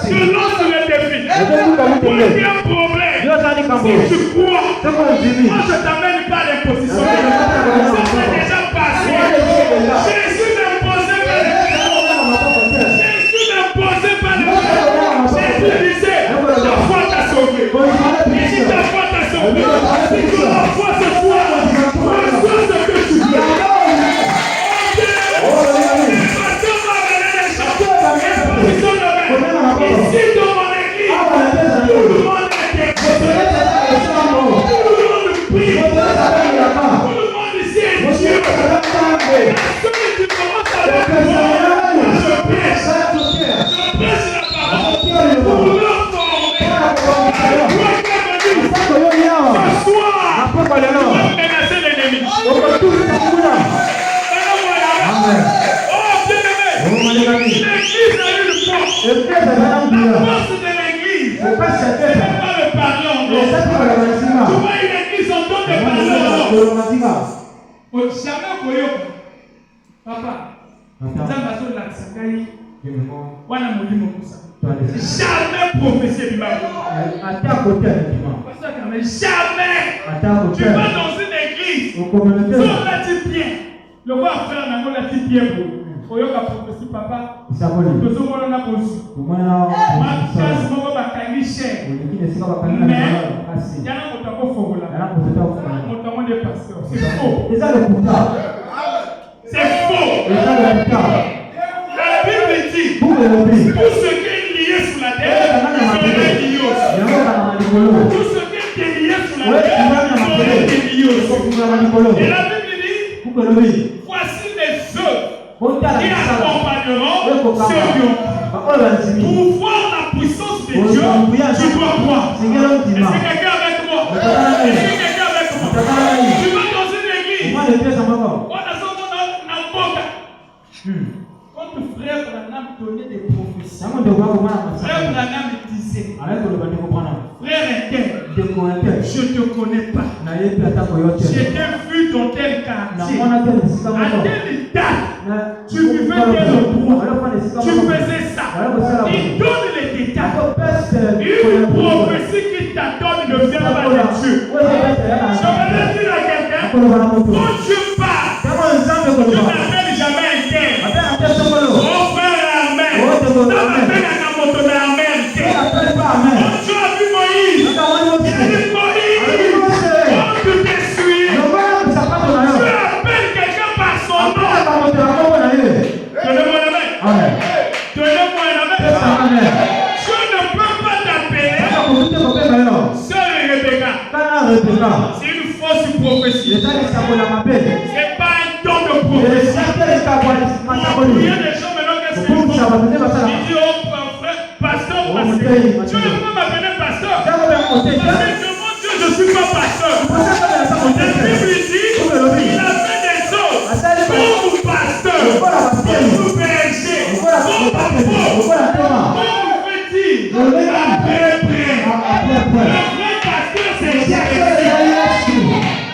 Je lance le défi. Pour qu'il y ait un problème, si tu crois, moi je t'amène pas l'imposition. Ça s'est déjà passé. Jésus n'imposait pas les choses. Jésus n'imposait pas les choses. Jésus disait, ta foi t'a sauvé. Et si ta foi t'a sauvé, si tu as la foi ce soir, reçois ce que tu veux. Ici dans mon église, tout le monde est déposé. Tout le monde prie. Tout le monde force de l'église, c'est même pas le parler en langue. Tu vois une église en train de parler en langue. Jamais koyoka. Papa, nzambe azolakisa ngai wana molimo kusa. Jamais prophétie du mal. Jamais. Tu vas dans une église. Sur la petite pierre. Le roi frère n'a pas la petite pierre pour. Oyoka prophétie papa. Nous sommes là pour vous. Ma casse mon va cailler cher. Mais il y a un mot faux là. Mot de pasteur. C'est faux. C'est faux. La Bible dit tout ce qui est lié sur la terre serait lié aussi. Tout ce qui est lié sur la terre serait lié aussi. Et la Bible dit voici les œuvres qui accompagneront ceux qui ont. Pour voir la puissance de Dieu, tu dois croire. Est-ce que quelqu'un avec moi? Est-ce que quelqu'un avec moi? Tu vas dans une église. On a quand le frère Branham donnait des prophéties, frère Branham disait, frère interne, je ne te connais pas. J'ai vu dans tel quartier, à telle date, tu vivais tel endroit, tu faisais ça. Il donne les détails. Une prophétie qui t'attend ne vient pas de Dieu. Je vais dire à quelqu'un, quand Dieu parle, tu n'appelles jamais un terre. Oh frère, amen. Ça m'appelle un moto de amen. Quand tu as vu Moïse, il a dit Moïse, quand tu t'es suivi, tu appelles quelqu'un par son nom. Donnez-moi la main. Donnez-moi la main. Je ne peux pas t'appeler seul Rebecca. C'est une fausse prophétie. C'est pas un don de prophétie. Il y a des gens maintenant qui se disent, oh frère, pasteur, tu ne peux pas m'appeler pasteur. Parce que devant Dieu, je ne suis pas pasteur. La Bible dit, il a fait des choses comme pasteur, comme berger, comme apôtre, comme petit, après. Le vrai pasteur, c'est Jésus.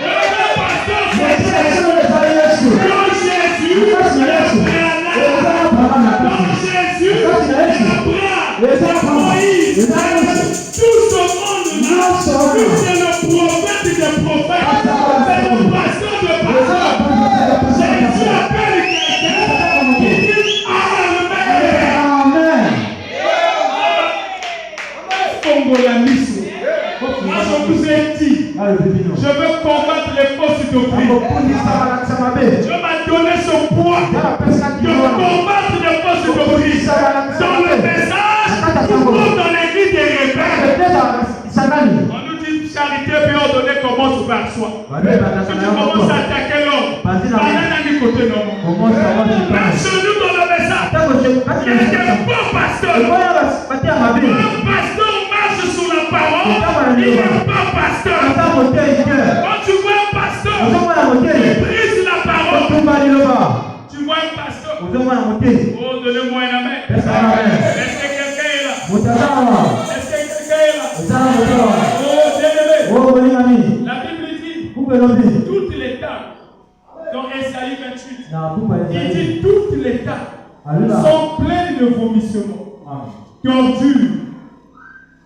Le vrai pasteur, c'est Jésus. Dans Jésus, il y a Moïse, tout ce monde-là, c'est le prophète des prophètes, c'est le pasteur de pasteurs. Jésus appelle quelqu'un qui dit Amen. Moi, je vous ai dit, je veux combattre les fausses doctrines. Dieu m'a donné ce poids de combattre les fausses doctrines. Dans le message, tout dans l'église des rebelles. On nous dit charité et ordonnée commence par soi. Si tu commences à attaquer l'homme, pas d'un côté non. Marche-nous dans le message. Il y a des bons pasteurs. Un pasteur marche sur la parole, il n'est pas pasteur. Quand tu vois un pasteur, il brise la parole. Tu vois un pasteur. Oh, donnez-moi un amen. Est-ce que quelqu'un est là? Est-ce que quelqu'un est là? Oh, bien-aimé. La Bible dit toutes les tables. Dans Esaïe 28, il dit toutes les tables sont pleines de vomissements, d'ordures.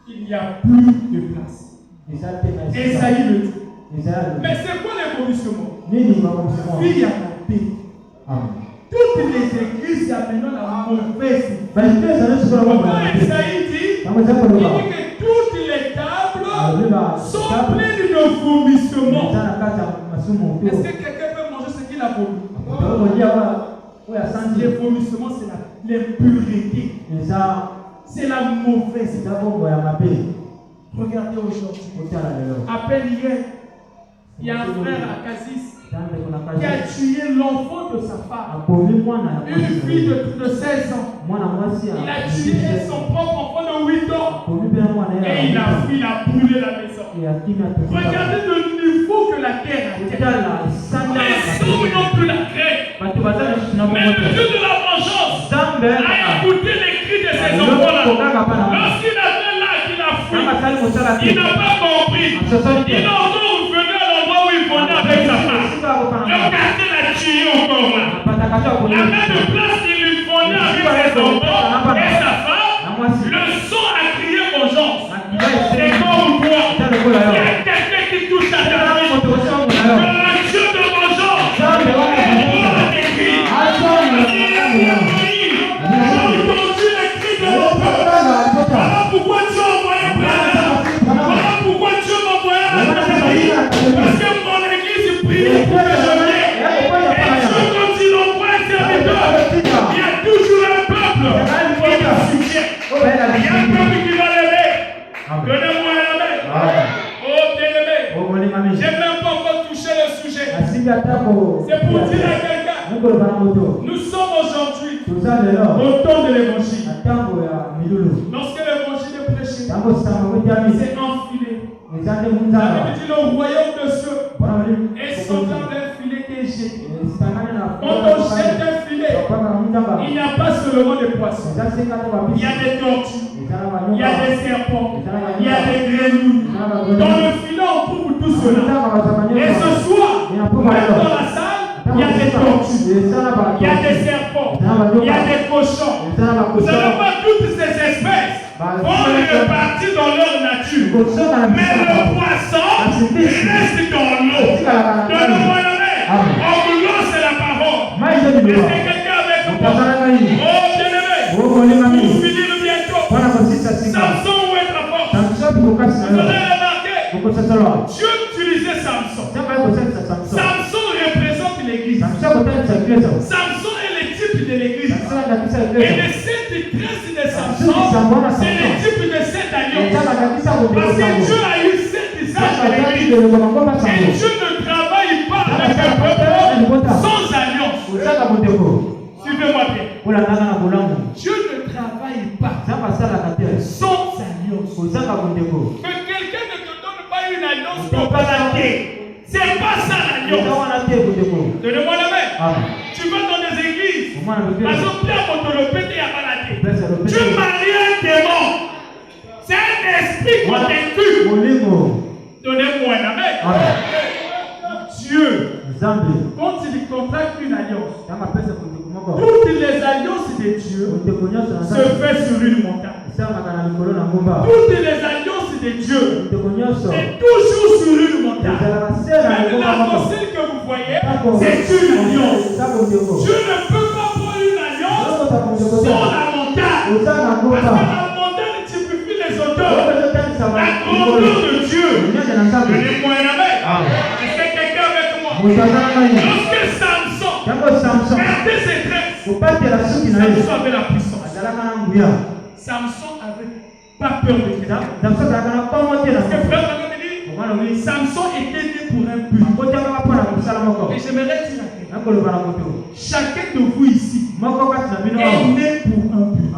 Il n'y a plus de place. Esaïe le dit. Mais c'est quoi les vomissements? Il y a la paix. Toutes les églises, il y a maintenant la mauvaise. Pourquoi Esaïe dit que toutes les tables sont pleines de vomissements? Est-ce que quelqu'un peut manger ce qu'il a vomi? Les vomissements, c'est l'impureté. C'est la mauvaise. Regardez aujourd'hui. À peine hier, il y a un frère à Cassis qui a tué l'enfant de sa femme. Une fille de 16 ans. Il a tué son propre enfant de 8 ans. Et il a brûlé la maison. Regardez le niveau que la terre a. Les hommes n'ont plus la crainte. Mais le Dieu de la vengeance a écouté les cris de ses enfants. Lorsqu'il a fait là qu'il a fui, il n'a pas compris. Il est encore revenu à l'endroit où il venait avec sa femme. Le quartier l'a tué encore là. La même place qu'il lui venait avec ses enfants et sa femme, le sang a crié vengeance. C'est comme toi. Il y a quelqu'un qui touche à ta vie. Le Dieu de vengeance. Voilà pourquoi Dieu a envoyé Branham. Voilà pourquoi Dieu m'a envoyé à ta vie. Parce que mon église prie pour que je vienne. Et Dieu, quand il envoie un serviteur, il y a toujours un peuple qui le soutient. Il y a un peuple qui va l'aider. Donnez-moi un amen. Oh bien-aimé, j'ai même pas encore touché le sujet. C'est pour dire à quelqu'un, nous sommes aujourd'hui au temps de l'évangile. Lorsque l'évangile est prêché, c'est enfilé. La Bible dit le royaume de Dieu est semblable à un filet qui est jeté. Quand on jette un filet, il n'y a pas seulement des poissons. Il y a des tortues, il y a des serpents, il y a des grenouilles. Dans le filet, on trouve tout cela. Et ce soir, même dans la salle, il y a des tortues, il y a des serpents, il y a des cochons. Vous n'avez pas toutes ces espèces. On est répartis dans leur nature. Mais le poisson reste dans l'eau. Donne-moi la main. En l'eau, c'est la parole. Est-ce que quelqu'un avec moi? Oh, bien-aimé. Vous finissez bientôt. Samson, où est ta force? Vous avez remarqué? Dieu utilisait Samson. Samson représente l'église. Samson est le type de l'église. Et le 7 13 de Samson, c'est le type de cette alliance. Parce que Dieu a eu 7 sages de l'église. Et Dieu ne travaille pas avec un peuple sans alliance. Suivez-moi bien. Dieu ne travaille pas sans alliance. Que quelqu'un ne te donne pas une alliance pour balader. C'est pas ça l'alliance. Donnez-moi la main. Tu vas dans des églises. Par exemple, Pierre Montolopé et à balader. Tu maries un démon. C'est un esprit convaincu. Donnez-moi la main. Dieu, quand il contracte une alliance, toutes les alliances de Dieu se fait sur une montagne. Toutes les alliances de Dieu, c'est toujours sur une montagne. Même la fossile que vous voyez, c'est une alliance. Dieu ne peut pas prendre une alliance sur la montagne. Parce que la montagne typifie les auteurs. La grandeur de Dieu. Donnez-moi un amen. Est-ce que quelqu'un avec moi? Lorsque Samson perdait ses tresses, Samson avait la puissance. Samson avait pas peur de Dieu. Parce que frère me dit, Samson était né pour un but. Et j'aimerais dire à quelqu'un, chacun de vous ici est né pour un but.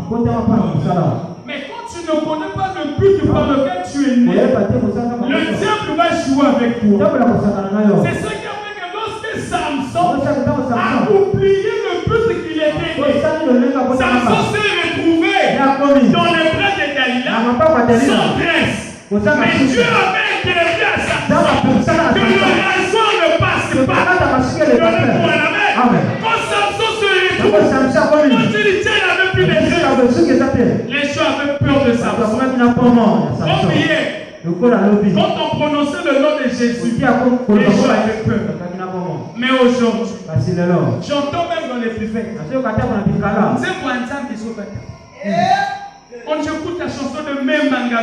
Mais quand tu ne connais pas le but par lequel tu es né, le diable va jouer avec toi. C'est ce qui a fait que lorsque Samson a oublié le but qu'il était né, Samson s'est retrouvé dans les bras de Dalila sans tresse. Mais Dieu avait intervenu à Samson que le rasoir ne passe pas. Donne-moi la main. Quand Samson se retrouve, quand tu dis tiens, il n'avait plus les gens. Les gens avaient peur de Samson. Comme hier, quand on prononçait le nom de Jésus, les gens avaient peur. Mais aujourd'hui, j'entends même dans les buffets. On écoute la chanson de Membanga.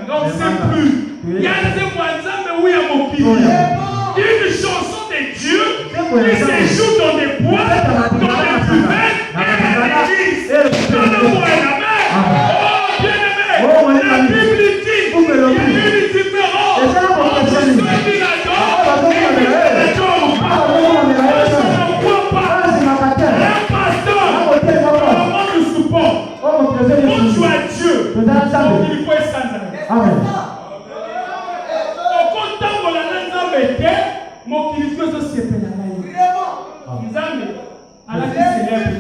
On ne sait plus. Il y a des voisins, où il y a mon pied. Il y a une chanson de Dieu qui se joue dans des boîtes, dans des buffets et dans l'église. Donne-moi la main. Oh, bien-aimé, la Bible dit qu'il y a une différence entre ceux qui l'adorent et ceux qui ne l'adorent pas. Je ne crois pas. Un pasteur, comment nous support? Quand tu as Dieu, il faut être sans arrêt. Quand la langue était, mon kilifa se séparait. Nzambe, à la célèbre.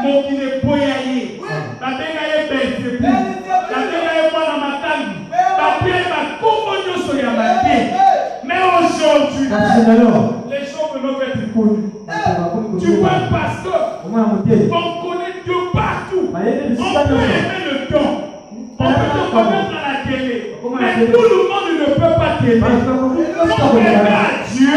Mon qui n'est pas yaye. La bengaye Belzébuth. La terre est pas dans ma table. Papier, ma communion sur la matin. Mais aujourd'hui, les gens veulent être connus. Tu vois un pasteur, on connaît Dieu partout. On peut aimer le don. On peut te connaître à la télé. Mais tout le monde ne peut pas t'aimer. Pour aimer à Dieu,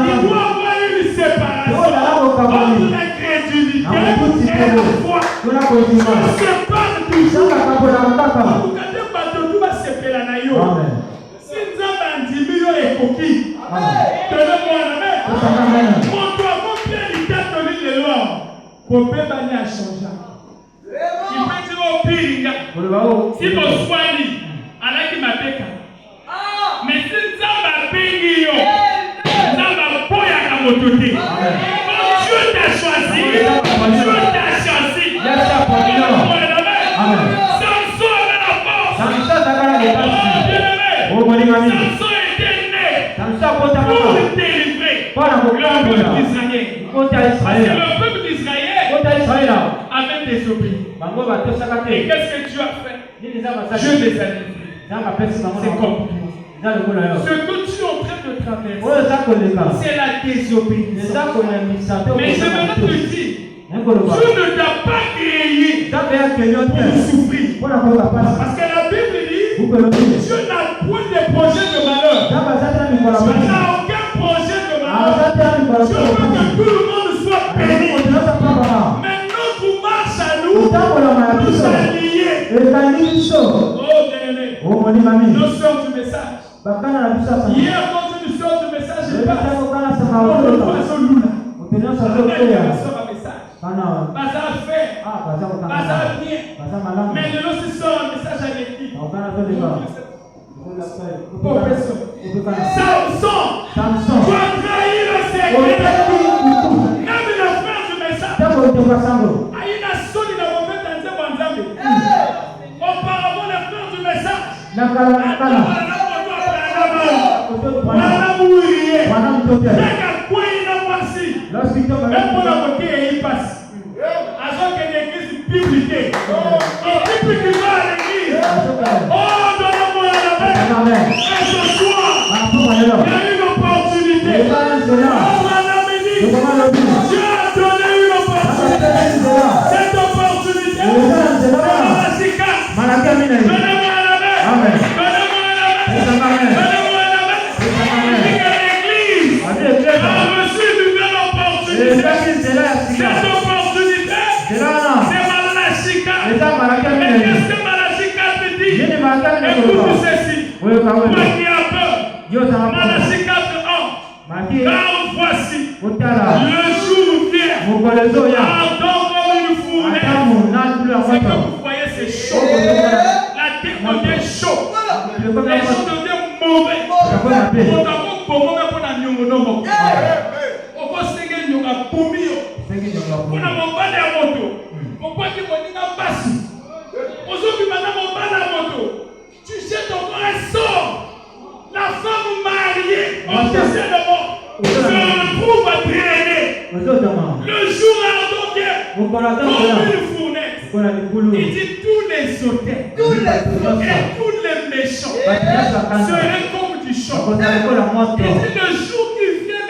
il doit avoir une séparation entre l'incrédulité et la foi. Je sépare toujours. Vous regardez pas de tout va séparer la naïo. Si nous avons un diminué et coquille, tenez-moi la main. Mon doigt, mon pied, il t'a donné les lois. Pour bien banner à changer. Il peut dire au pire, si vous soignez, alors qu'il m'appelle. Mais si nous avons un pays, nous avons un point à la mototé. Quand Dieu t'a choisi, Dieu t'a choisi. Samson avait la force. Samson était né pour délivrer le peuple d'Israël. Le peuple d'Israël avait désobéi. Et qu'est-ce que Dieu a fait? Dieu les a délivrés. C'est comme ce que tu es en train de traverser, c'est la désobéissance. Mais je veux te dire, Dieu ne t'a pas créé pour souffrir. Parce que la Bible dit, Dieu n'a point de projet de malheur. Dieu n'a aucun projet de malheur. Dieu veut que tout le monde soit béni. Mais notre marche à nous, nous a liés. Oh bien-aimé, nous sommes du message. Hier, quand tu nous sors du message, je passe. On le poisson loula. On a un message. Bazar fait. Bazar bien. Mais de l'autre, si sort un message avec qui? Samson, tu as trahi le secret. Même le frère du message. Aïna Soni n'a pas fait un zébo. Auparavant, le frère du message. Cette opportunité, c'est Malachika. Mais qu'est-ce que Malachika te dit? Écoute ceci. Toi qui as peur, Malachika te hante. Car voici, le jour vient. Ardent comme une fournaise. C'est que vous voyez, c'est chaud. La terre devient chaud. Les gens deviennent mauvais. On a beaucoup pour la nyongonomo. On a mon bal à moto. Pourquoi tu m'as dit un passe? Aujourd'hui, maintenant, mon bal à moto. Tu jettes encore un sort. La femme mariée, officiellement, se trouve à traîner. Le jour ardent vient. Comme une fournaise. Il dit tous les hôtels et tous les méchants seraient comme du champ. Il dit le jour